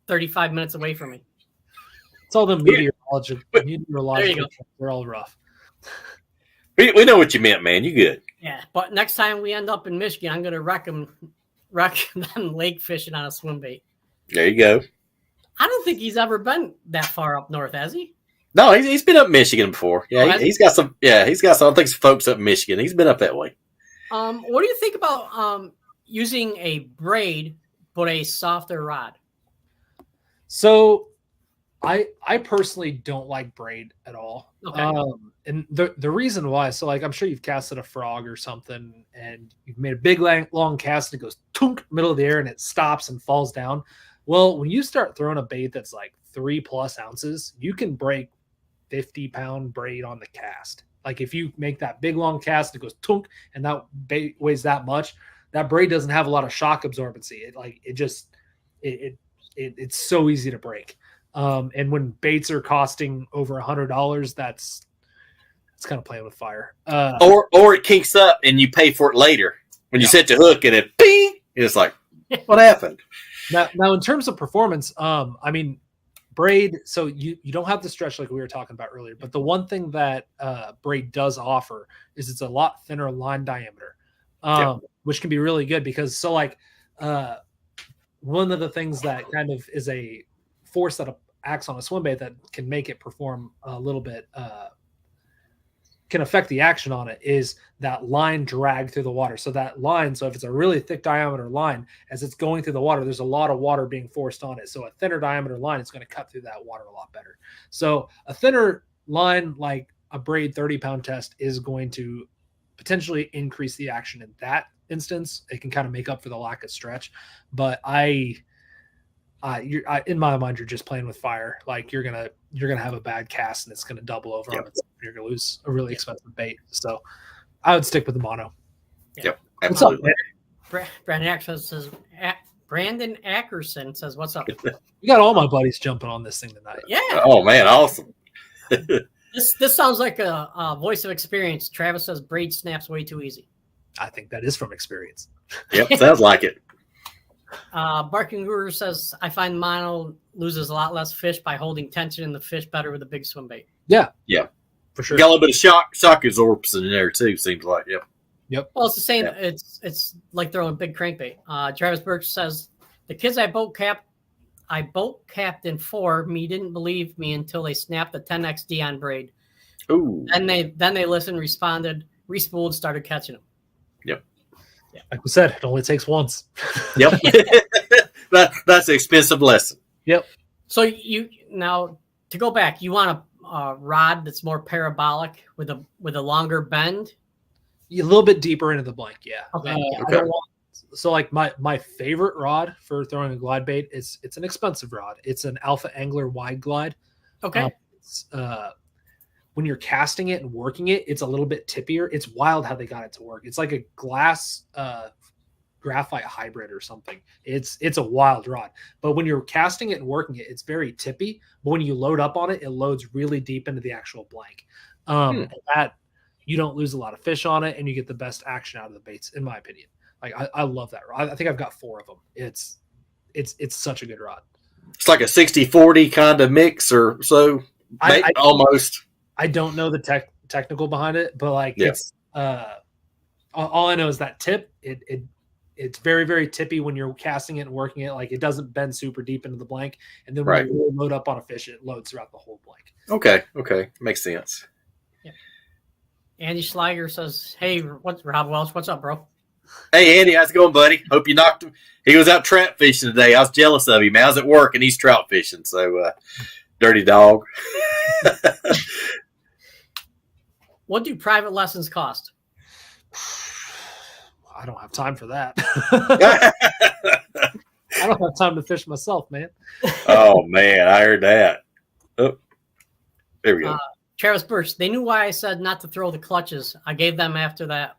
35 minutes away from me. It's all the meteorological. They're all rough. We know what you meant, man. You good. Yeah, but next time we end up in Michigan, I'm going to wreck them lake fishing on a swim bait. There you go. I don't think he's ever been that far up north, has he? No, he's been up Michigan before. Yeah, he's got some. Yeah, he's got some. I think some folks up in Michigan. He's been up that way. What do you think about using a braid but a softer rod? So, I personally don't like braid at all. Okay. And the reason why, so like I'm sure you've casted a frog or something, and you've made a big long cast, and it goes tunk middle of the air, and it stops and falls down. Well, when you start throwing a bait that's like 3+ ounces, you can break 50-pound braid on the cast. Like if you make that big long cast, it goes tunk, and that bait weighs that much. That braid doesn't have a lot of shock absorbency. It's so easy to break. And when baits are costing over $100, that's kind of playing with fire. Or it kinks up and you pay for it later when you set the hook and it bing. And it's like, what happened? Now in terms of performance, I mean, braid, so you don't have to stretch like we were talking about earlier, but the one thing that braid does offer is it's a lot thinner line diameter, which can be really good because one of the things that kind of is a force that acts on a swim bait that can make it perform a little bit can affect the action on it is that line drag through the water. So that line, so if it's a really thick diameter line, as it's going through the water, there's a lot of water being forced on it. So a thinner diameter line is going to cut through that water a lot better. So a thinner line like a braid 30-pound test is going to potentially increase the action in that instance. It can kind of make up for the lack of stretch. But in my mind, you're just playing with fire. Like you're gonna have a bad cast and it's gonna double over on itself. You're gonna lose a really expensive bait. So I would stick with the mono. Yep, absolutely. Brandon Ackerson says, "What's up?" You got all my buddies jumping on this thing tonight. Yeah. Oh man, awesome. This sounds like a voice of experience. Travis says braid snaps way too easy. I think that is from experience. Yep, sounds like it. Barking Guru says, "I find mono loses a lot less fish by holding tension in the fish better with a big swim bait." Yeah, for sure. Got a little bit of shock absorption in there too. Seems like Yep. Well, it's the same. Yeah. It's like throwing big crankbait. Travis Birch says, "The kids I boat capped in 4. Didn't believe me until they snapped the 10XD on braid. Ooh. Then they listened, responded, respooled, started catching them." Yep. Yeah. Like we said, it only takes once. Yep. That's an expensive lesson. Yep. So now to go back, you want a rod that's more parabolic with a longer bend. A little bit deeper into the blank, yeah. Okay. I don't want So like my favorite rod for throwing a glide bait it's an expensive rod. It's an Alpha Angler wide glide. Okay. When you're casting it and working it, it's a little bit tippier. It's wild how they got it to work. It's like a glass graphite hybrid or something. It's a wild rod. But when you're casting it and working it, it's very tippy. But when you load up on it, it loads really deep into the actual blank. And that you don't lose a lot of fish on it, and you get the best action out of the baits, in my opinion. Like I love that rod. I think I've got 4 of them. It's such a good rod. It's like a 60-40 kind of mix or so. Almost. I don't know the technical behind it, but like it's all I know is that tip it's very, very tippy when you're casting it and working it. Like it doesn't bend super deep into the blank, and then when you load up on a fish, it loads throughout the whole blank. Okay, makes sense. Yeah. Andy Schleiger says, "Hey, Rob Welch? What's up, bro?" Hey Andy, how's it going, buddy? Hope you knocked him. He was out trout fishing today. I was jealous of him. I was at work and he's trout fishing, so dirty dog. What do private lessons cost? I don't have time for that. I don't have time to fish myself, man. Oh man, I heard that. Oh, there we go. Travis Birch, they knew why I said not to throw the clutches. I gave them after that.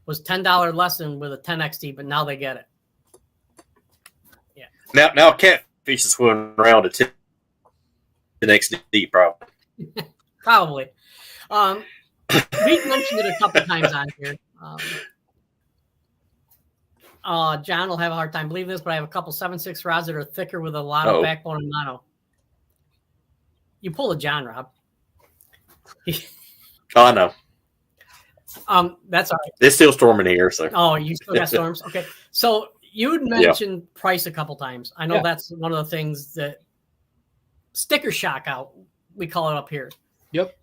Was $10 lesson with a 10XD, but now they get it. Yeah. Now catfish is swimming around a 10XD probably. Probably. We've mentioned it a couple times on here. John will have a hard time believing this, but I have a couple 7.6 rods that are thicker with a lot of backbone and mono. You pull a John, Rob. I know. That's all right. It's still storming here, so. Oh, you still got storms? Okay. So you had mentioned price a couple times. I know that's one of the things that sticker shock out, we call it up here. Yep.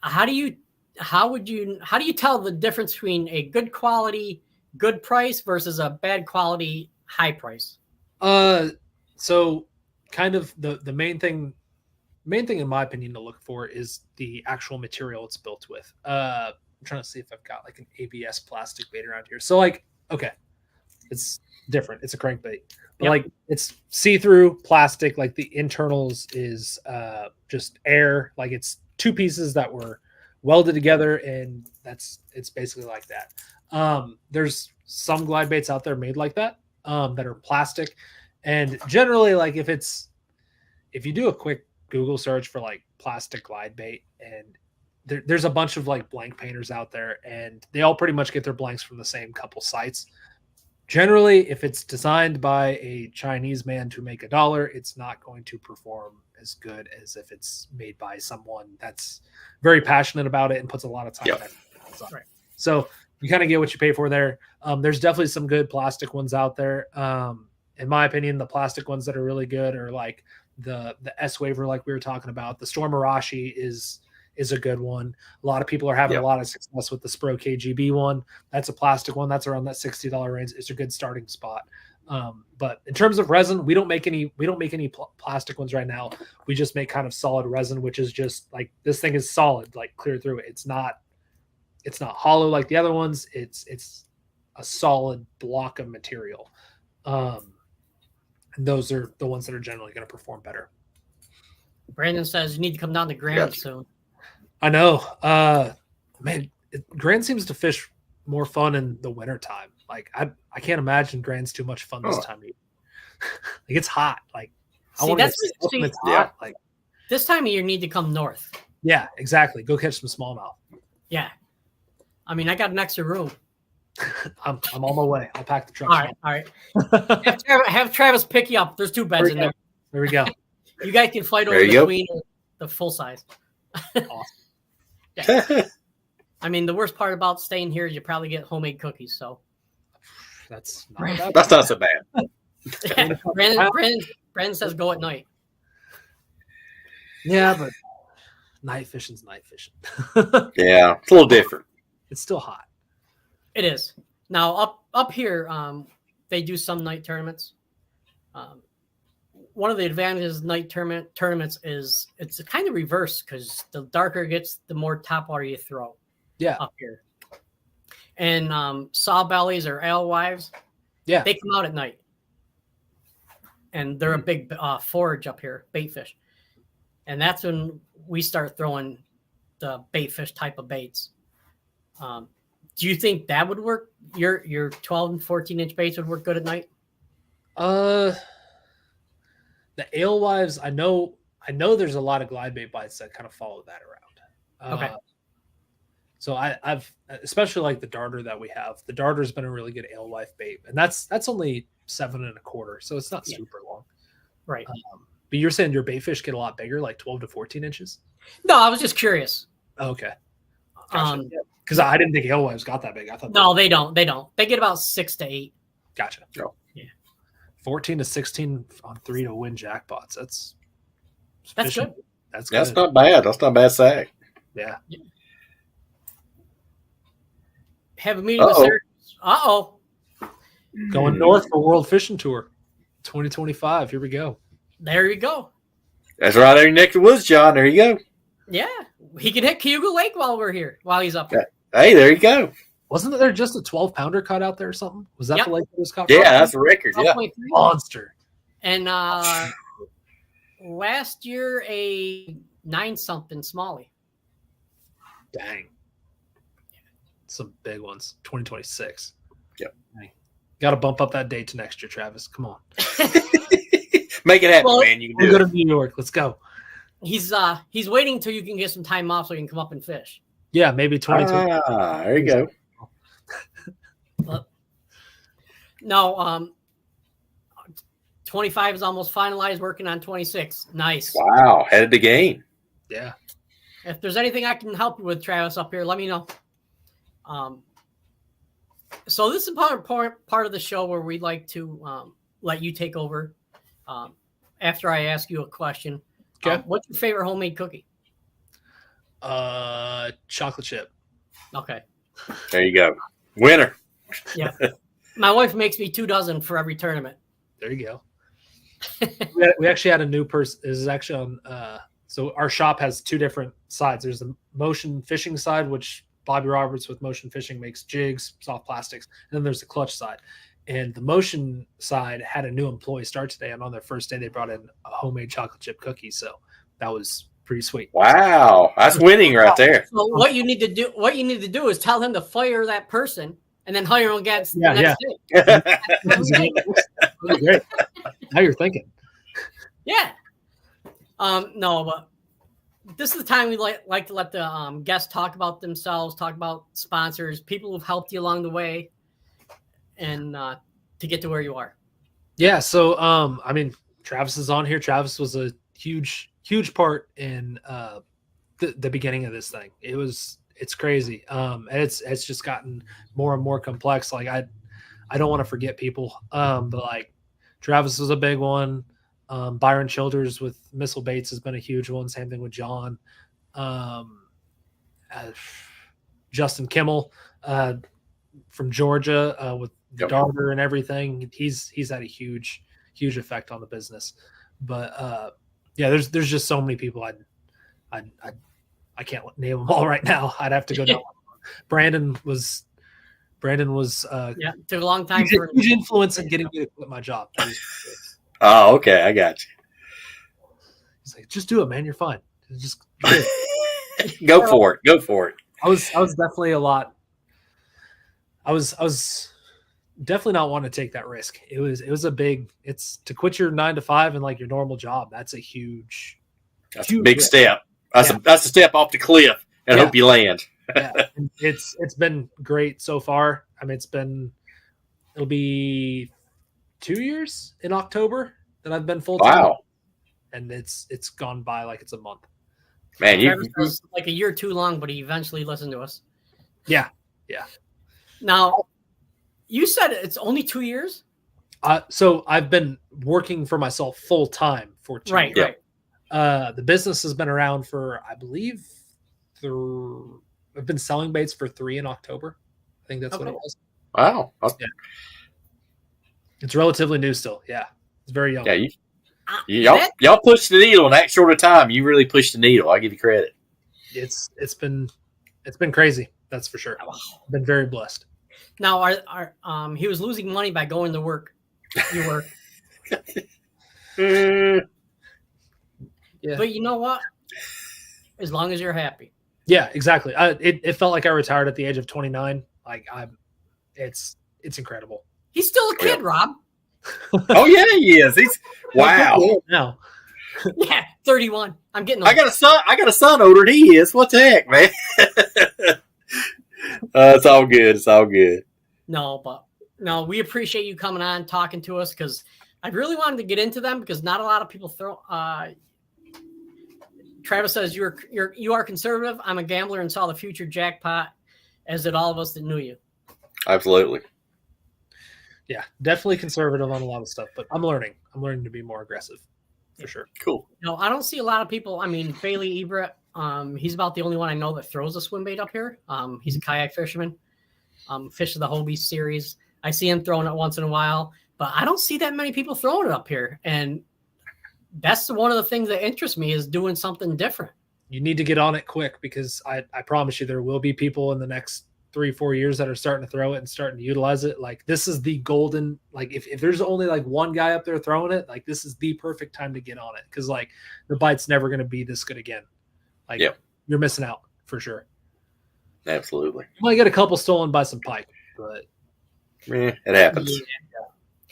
How do you tell the difference between a good quality, good price versus a bad quality, high price? So kind of the main thing in my opinion to look for is the actual material it's built with. I'm trying to see if I've got like an ABS plastic bait around here. So like, okay, it's different. It's a crankbait, but like it's see-through plastic. Like the internals is just air. Like it's 2 pieces that were welded together, and it's basically like that. There's some glide baits out there made like that that are plastic, and generally like if you do a quick Google search for like plastic glide bait, and there's a bunch of like blank painters out there, and they all pretty much get their blanks from the same couple sites. Generally, if it's designed by a Chinese man to make $1, it's not going to perform as good as if it's made by someone that's very passionate about it and puts a lot of time. Right. So you kind of get what you pay for there. There's definitely some good plastic ones out there. In my opinion, the plastic ones that are really good are like the S-Waver, like we were talking about. The Storm Arashi is a good one. A lot of people are having a lot of success with the Spro KGB one. That's a plastic one. That's around that $60 range. It's a good starting spot. But in terms of resin, we don't make any plastic ones right now. We just make kind of solid resin, which is just like, this thing is solid, like clear through it. It's not hollow like the other ones. It's a solid block of material. And those are the ones that are generally going to perform better. Brandon says you need to come down to Grand soon. I know. Man, Grand seems to fish more fun in the wintertime. Like I can't imagine Grand's too much fun this time of year. Like it's hot. Like it's hot. Like this time of year, you need to come north. Yeah, exactly. Go catch some smallmouth. Yeah. I mean, I got an extra room. I'm on my way. I'll pack the truck. All right. have Travis pick you up. There's 2 beds in there. There we go. You guys can fight over the queen or the full size. Awesome. Yeah. I mean, the worst part about staying here is you probably get homemade cookies. So that's not so bad. Brandon says go at night. Yeah, but night fishing's night fishing. Yeah, it's a little different. It's still hot. It is. Now up here, they do some night tournaments. One of the advantages of night tournaments is it's kind of reverse because the darker it gets, the more top water you throw. Yeah. Up here. And saw bellies or alewives, Yeah. they come out at night. And they're a big forage up here, bait fish. And that's when we start throwing the bait fish type of baits. Do you think that would work? Your 12 and 14-inch baits would work good at night? The alewives, I know there's a lot of glide bait bites that kind of follow that around. Okay. So I've especially like the darter that we have. The darter's been a really good alewife bait, and that's only 7 1/4, so it's not super long. Right. But you're saying your bait fish get a lot bigger, like 12 to 14 inches? No, I was just curious. Okay. Because I didn't think alewives got that big. I thought no, they don't. They don't. They get about 6 to 8. Gotcha. Oh. Yeah. 14 to 16 on 3 to win jackpots. That's good. That's good. That's not bad. That's not a bad sack. Yeah. Have a meeting with Sarah. Going north for World Fishing Tour 2025. Here we go. There you go. That's right there next to woods, John. There you go. Yeah. He can hit Cayuga Lake while he's up here. Hey, there you go. Wasn't there just a 12-pounder caught out there or something? Was that the lake that was caught? Yeah, that's a record. Yeah. 12.3. Monster. And last year, a 9-something smallie. Dang. Some big ones. 2026. Yep. Got to bump up that date to next year, Travis. Come on. Make it happen, man. You can We'll do go it. to New York. Let's go. He's waiting until you can get some time off so you can come up and fish. Yeah, maybe 2020. There you go. No, 25 is almost finalized, working on 26. Nice. Wow, head of the game. Yeah. If there's anything I can help you with, Travis, up here, let me know. So this is part of the show where we'd like to let you take over after I ask you a question. Okay. What's your favorite homemade cookie? Chocolate chip. Okay. There you go. Winner. Yeah. My wife makes me 2 dozen for every tournament. There you go. we actually had a new person. This is actually on. So our shop has 2 different sides. There's the motion fishing side, which Bobby Roberts with Motion Fishing makes jigs, soft plastics. And then there's the clutch side. And the motion side had a new employee start today. And on their first day, they brought in a homemade chocolate chip cookie. So that was pretty sweet. Wow, that's winning right there. So what you need to do is tell him to fire that person and then hire him again the next day. That was great. Now you're thinking. Yeah. No, but this is the time we like to let the guests talk about themselves, talk about sponsors, people who've helped you along the way, and to get to where you are. Yeah. So, I mean, Travis is on here. Travis was a huge part in the beginning of this thing. It's crazy. And it's just gotten more and more complex. Like I don't want to forget people. But like Travis was a big one. Byron Childers with Missile Baits has been a huge one. Same thing with John. Justin Kimmel from Georgia with the darter and everything. He's had a huge effect on the business. But yeah, there's just so many people I can't name them all right now. I'd have to go down. Brandon was took a long time for huge influence in getting me to quit my job. Oh, okay, I got you. He's like, just do it, man. You're fine. Just Go for it. I was definitely a lot. I was definitely not wanting to take that risk. It was a big. It's to quit your 9 to 5 and like your normal job. That's a huge. That's a big step. That's a step off the cliff, and hope you land. Yeah, and it's been great so far. I mean, it'll be 2 years in October that I've been full time. Wow, and it's gone by like it's a month. Man, was like a year too long, but he eventually listened to us. Yeah. Now, you said it's only 2 years. So I've been working for myself full time for 2 years. Right. The business has been around for, I believe, I've been selling baits for 3 in October. I think that's what it was. Wow. Yeah. It's relatively new still. Yeah. It's very young. Yeah, y'all pushed the needle in that short of time. You really pushed the needle. I give you credit. It's been crazy. That's for sure. I've been very blessed. Now, he was losing money by going to work. You were. Yeah. But you know what? As long as you're happy. Yeah, exactly. It felt like I retired at the age of 29. Like it's incredible. He's still a kid, Rob. Oh yeah, he is. He's wow. Now, Yeah, 31. I'm getting old. I got a son older than he is. What the heck, man? It's all good. It's all good. No, we appreciate you coming on, talking to us, because I really wanted to get into them because not a lot of people throw. Travis says you are conservative. I'm a gambler and saw the future jackpot, as did all of us that knew you. Absolutely. Yeah, definitely conservative on a lot of stuff, but I'm learning. I'm learning to be more aggressive, for sure. Cool. No, I don't see a lot of people. I mean, Bailey Ebert, he's about the only one I know that throws a swim bait up here. He's a kayak fisherman, fish of the Hobie series. I see him throwing it once in a while, but I don't see that many people throwing it up here. And that's one of the things that interests me is doing something different. You need to get on it quick because I promise you there will be people in the next 3-4 years that are starting to throw it and starting to utilize it. Like this is the golden, like if there's only like one guy up there throwing it, like this is the perfect time to get on it. Cause like the bite's never going to be this good again. Like you're missing out for sure. Absolutely. You might get a couple stolen by some pike, but it happens.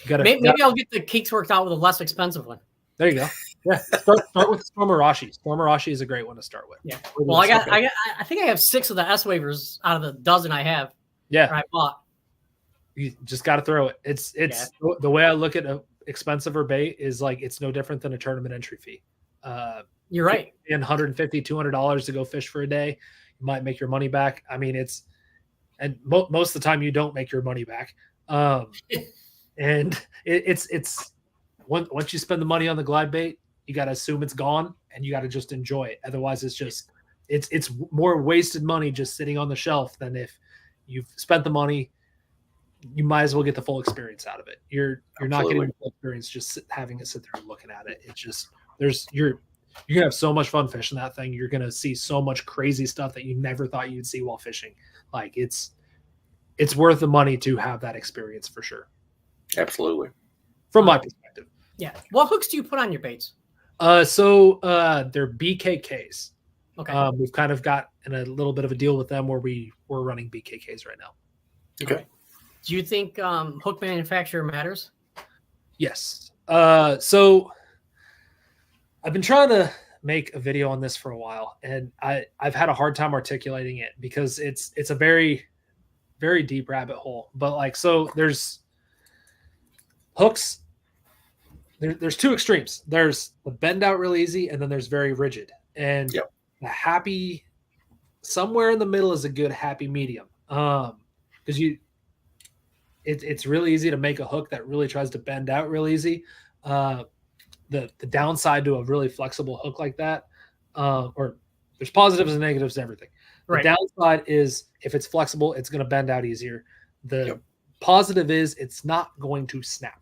Yeah. Maybe I'll get the kinks worked out with a less expensive one. There you go. Yeah, start with Stormarashi. Stormarashi is a great one to start with. Yeah. Well, I think I have 6 of the S waivers out of the dozen I have. Yeah. I bought. You just got to throw it. It's the way I look at a expensive or bait is like it's no different than a tournament entry fee. You're right. And $150, $200 to go fish for a day, you might make your money back. I mean, most of the time you don't make your money back. And it's once you spend the money on the glide bait, you got to assume it's gone and you got to just enjoy it. Otherwise it's more wasted money just sitting on the shelf than if you've spent the money. You might as well get the full experience out of it. You're not getting the full experience just having it sit there and looking at it. It's just you're gonna have so much fun fishing that thing. You're gonna see so much crazy stuff that you never thought you'd see while fishing. Like it's worth the money to have that experience for sure. Absolutely. From my perspective. Yeah. What hooks do you put on your baits? So they're BKKs. Okay. We've kind of got in a little bit of a deal with them where we're running BKKs right now. Okay. Right. Do you think hook manufacturer matters? Yes. So I've been trying to make a video on this for a while, and I've had a hard time articulating it because it's a very, very deep rabbit hole. But like, so there's hooks. There's 2 extremes. There's the bend out real easy, and then there's very rigid. And the happy, somewhere in the middle is a good happy medium. Because it's really easy to make a hook that really tries to bend out real easy. The downside to a really flexible hook like that, or there's positives and negatives to everything. Right. The downside is if it's flexible, it's going to bend out easier. The positive is it's not going to snap.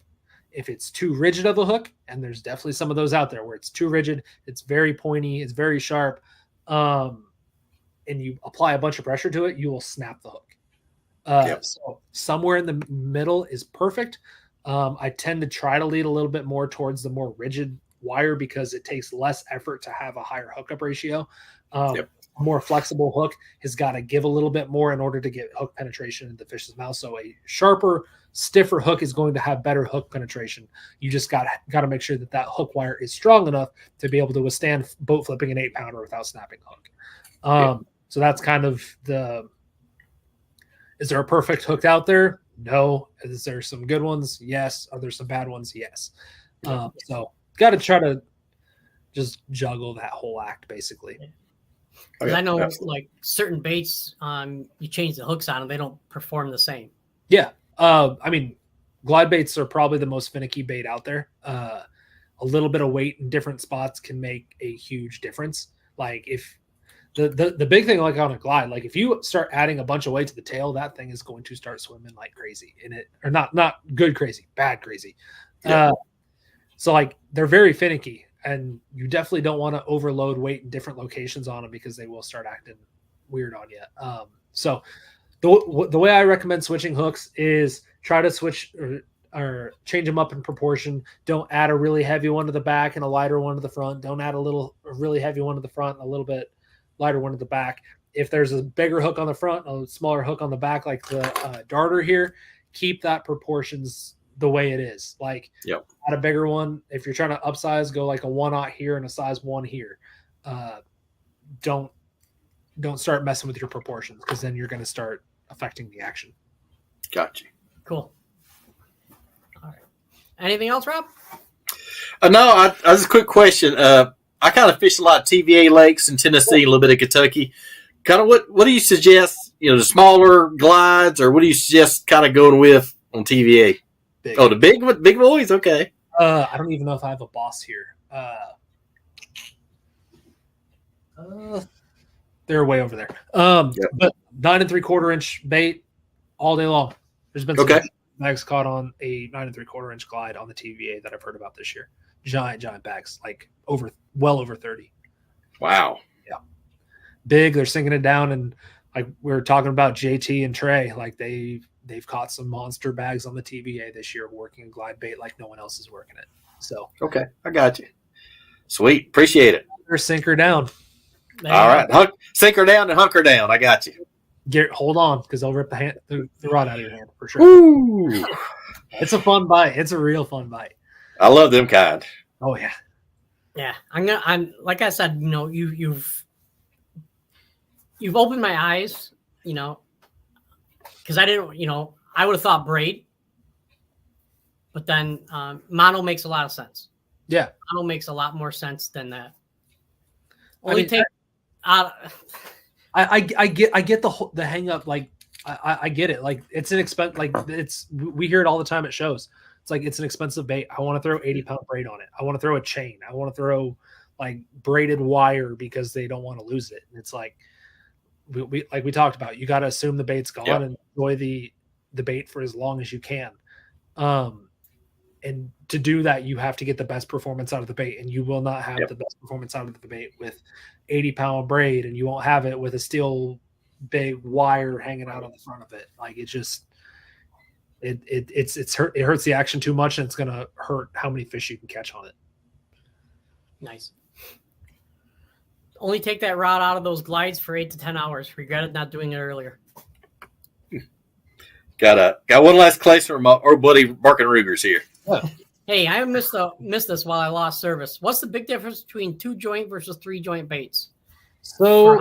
If it's too rigid of a hook, and there's definitely some of those out there where it's too rigid, it's very pointy, it's very sharp, and you apply a bunch of pressure to it, you will snap the hook. So somewhere in the middle is perfect. I tend to try to lead a little bit more towards the more rigid wire because it takes less effort to have a higher hookup ratio. A more flexible hook has got to give a little bit more in order to get hook penetration into the fish's mouth. So a sharper, stiffer hook is going to have better hook penetration. You just got to make sure that hook wire is strong enough to be able to withstand boat flipping an 8-pounder without snapping the hook. So that's kind of is there a perfect hook out there? No. Is there some good ones? Yes. Are there some bad ones? Yes. So got to try to just juggle that whole act basically. I know like certain baits, you change the hooks on them, they don't perform the same. Yeah. I mean, glide baits are probably the most finicky bait out there. A little bit of weight in different spots can make a huge difference. Like if the big thing, like on a glide, like if you start adding a bunch of weight to the tail, that thing is going to start swimming like crazy in it, or not good crazy, bad crazy. So like they're very finicky, and you definitely don't want to overload weight in different locations on them because they will start acting weird on you. So The way I recommend switching hooks is try to switch or change them up in proportion. Don't add a really heavy one to the back and a lighter one to the front. Don't add a really heavy one to the front and a little bit lighter one to the back. If there's a bigger hook on the front, a smaller hook on the back, like the darter here, keep that proportions the way it is. Like add a bigger one. If you're trying to upsize, go like a 1/0 here and a size 1 here. Don't start messing with your proportions, because then you're going to start affecting the action. Gotcha. Cool. All right. Anything else, Rob? No, I just a quick question. I kind of fish a lot of TVA lakes in Tennessee, a little bit of Kentucky. Kind of what do you suggest? The smaller glides, or what do you suggest kind of going with on TVA? Big. Oh, the big boys. Okay. I don't even know if I have a boss here. They're way over there. But 9 3/4 inch bait all day long. There's been some bags caught on a 9 3/4 inch glide on the TVA that I've heard about this year. Giant bags, like well over 30. Wow. Yeah. Big. They're sinking it down, and like we were talking about JT and Trey, like they've caught some monster bags on the TVA this year working glide bait like no one else is working it. So okay, I got you. Sweet, appreciate it. Or sink her down. All right, sink her down and hunker down. I got you. Hold on, because they'll rip the rod out of your hand for sure. Ooh. It's a fun bite. It's a real fun bite. I love them kind. Oh yeah. Yeah, I'm like I said, you've opened my eyes, because I didn't, I would have thought braid, but then mono makes a lot of sense. Yeah, mono makes a lot more sense than that. I get the hang up. Like I get it. Like it's an expense. Like we hear it all the time at shows. It's like it's an expensive bait. I want to throw 80-pound braid on it. I want to throw a chain. I want to throw like braided wire because they don't want to lose it. And it's like we like we talked about. You got to assume the bait's gone and enjoy the bait for as long as you can. And to do that, you have to get the best performance out of the bait, and you will not have the best performance out of the bait with 80-pound braid, and you won't have it with a steel big wire hanging out on the front of it. Like it just, it hurts the action too much, and it's going to hurt how many fish you can catch on it. Nice. Only take that rod out of those glides for 8 to 10 hours. Regretted not doing it earlier. Got one last place from our buddy Mark and Ruger's here. Yeah. Hey, I missed this while I lost service. What's the big difference between 2-joint versus 3-joint baits? So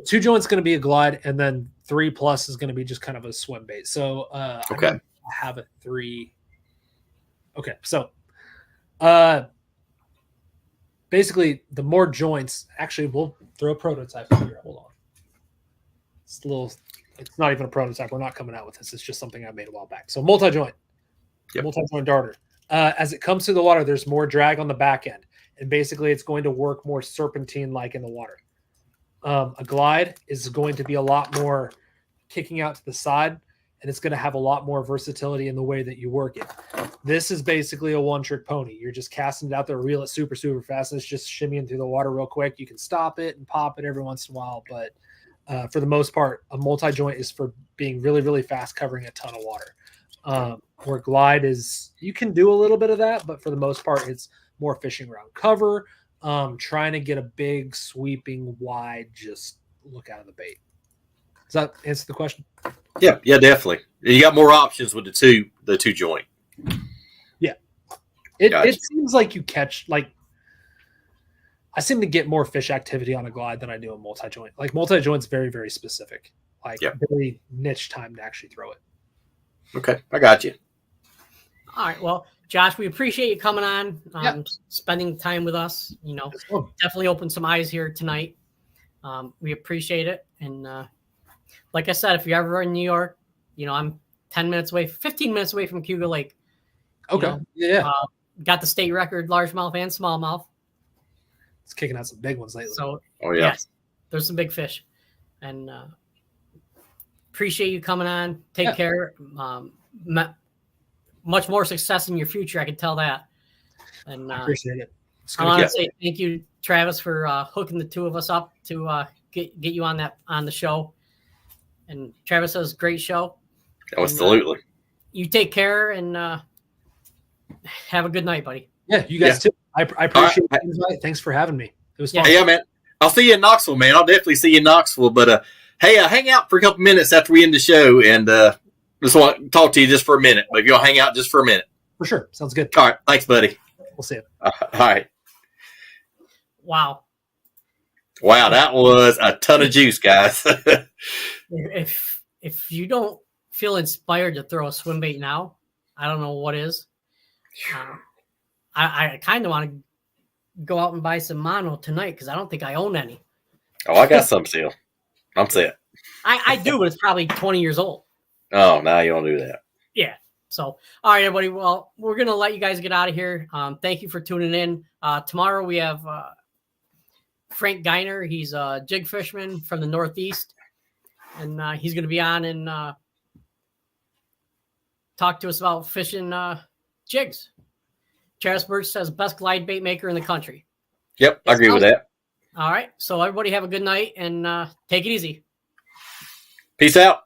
2 joint's going to be a glide, and then 3+ is going to be just kind of a swim bait. So I have a 3. Okay, so basically the more joints. Actually, we'll throw a prototype here. Hold on. It's not even a prototype. We're not coming out with this. It's just something I made a while back. So multi-joint darter. As it comes through the water, there's more drag on the back end. And basically it's going to work more serpentine-like in the water. A glide is going to be a lot more kicking out to the side, and it's going to have a lot more versatility in the way that you work it. This is basically a one-trick pony. You're just casting it out there, reel it super, super fast, and it's just shimmying through the water real quick. You can stop it and pop it every once in a while, but for the most part, a multi-joint is for being really, really fast, covering a ton of water. Where glide is, you can do a little bit of that, but for the most part, it's more fishing around cover, trying to get a big, sweeping, wide, just look out of the bait. Does that answer the question? Yeah, definitely. You got more options with the two joint. Yeah. It seems like you catch, like, I seem to get more fish activity on a glide than I do a multi-joint. Like multi-joint's very, very specific. Like very niche time to actually throw it. Okay, I got you. All right. Well, Josh, we appreciate you coming on, spending time with us. Definitely opened some eyes here tonight. We appreciate it. And like I said, if you're ever in New York, I'm 15 minutes away from Cuba Lake. Okay. Got the state record largemouth and smallmouth. It's kicking out some big ones lately. So, yes, there's some big fish. And appreciate you coming on. Take care. Much more success in your future. I can tell that. And I appreciate it. I want to say thank you, Travis, for hooking the two of us up to get you on the show. And Travis says great show. Oh, absolutely. You take care and have a good night, buddy. Yeah, you guys too. I appreciate it. Thanks for having me. It was fun. Yeah, man. I'll see you in Knoxville, man. I'll definitely see you in Knoxville. But hey, hang out for a couple minutes after we end the show, and just want to talk to you just for a minute. But if you'll hang out just for a minute, for sure. Sounds good. All right, thanks, buddy. We'll see you. All right. Wow, that was a ton of juice, guys. if you don't feel inspired to throw a swim bait now, I don't know what is. I kind of want to go out and buy some mono tonight because I don't think I own any. Oh, I got some still. I'm set. I do, but it's probably 20 years old. Oh, no, you don't do that. Yeah. So, all right, everybody. Well, we're going to let you guys get out of here. Thank you for tuning in. Tomorrow we have Frank Geiner. He's a jig fisherman from the Northeast. And he's going to be on and talk to us about fishing jigs. Travis Birch says best glide bait maker in the country. Yep, I agree with that. All right. So everybody have a good night and take it easy. Peace out.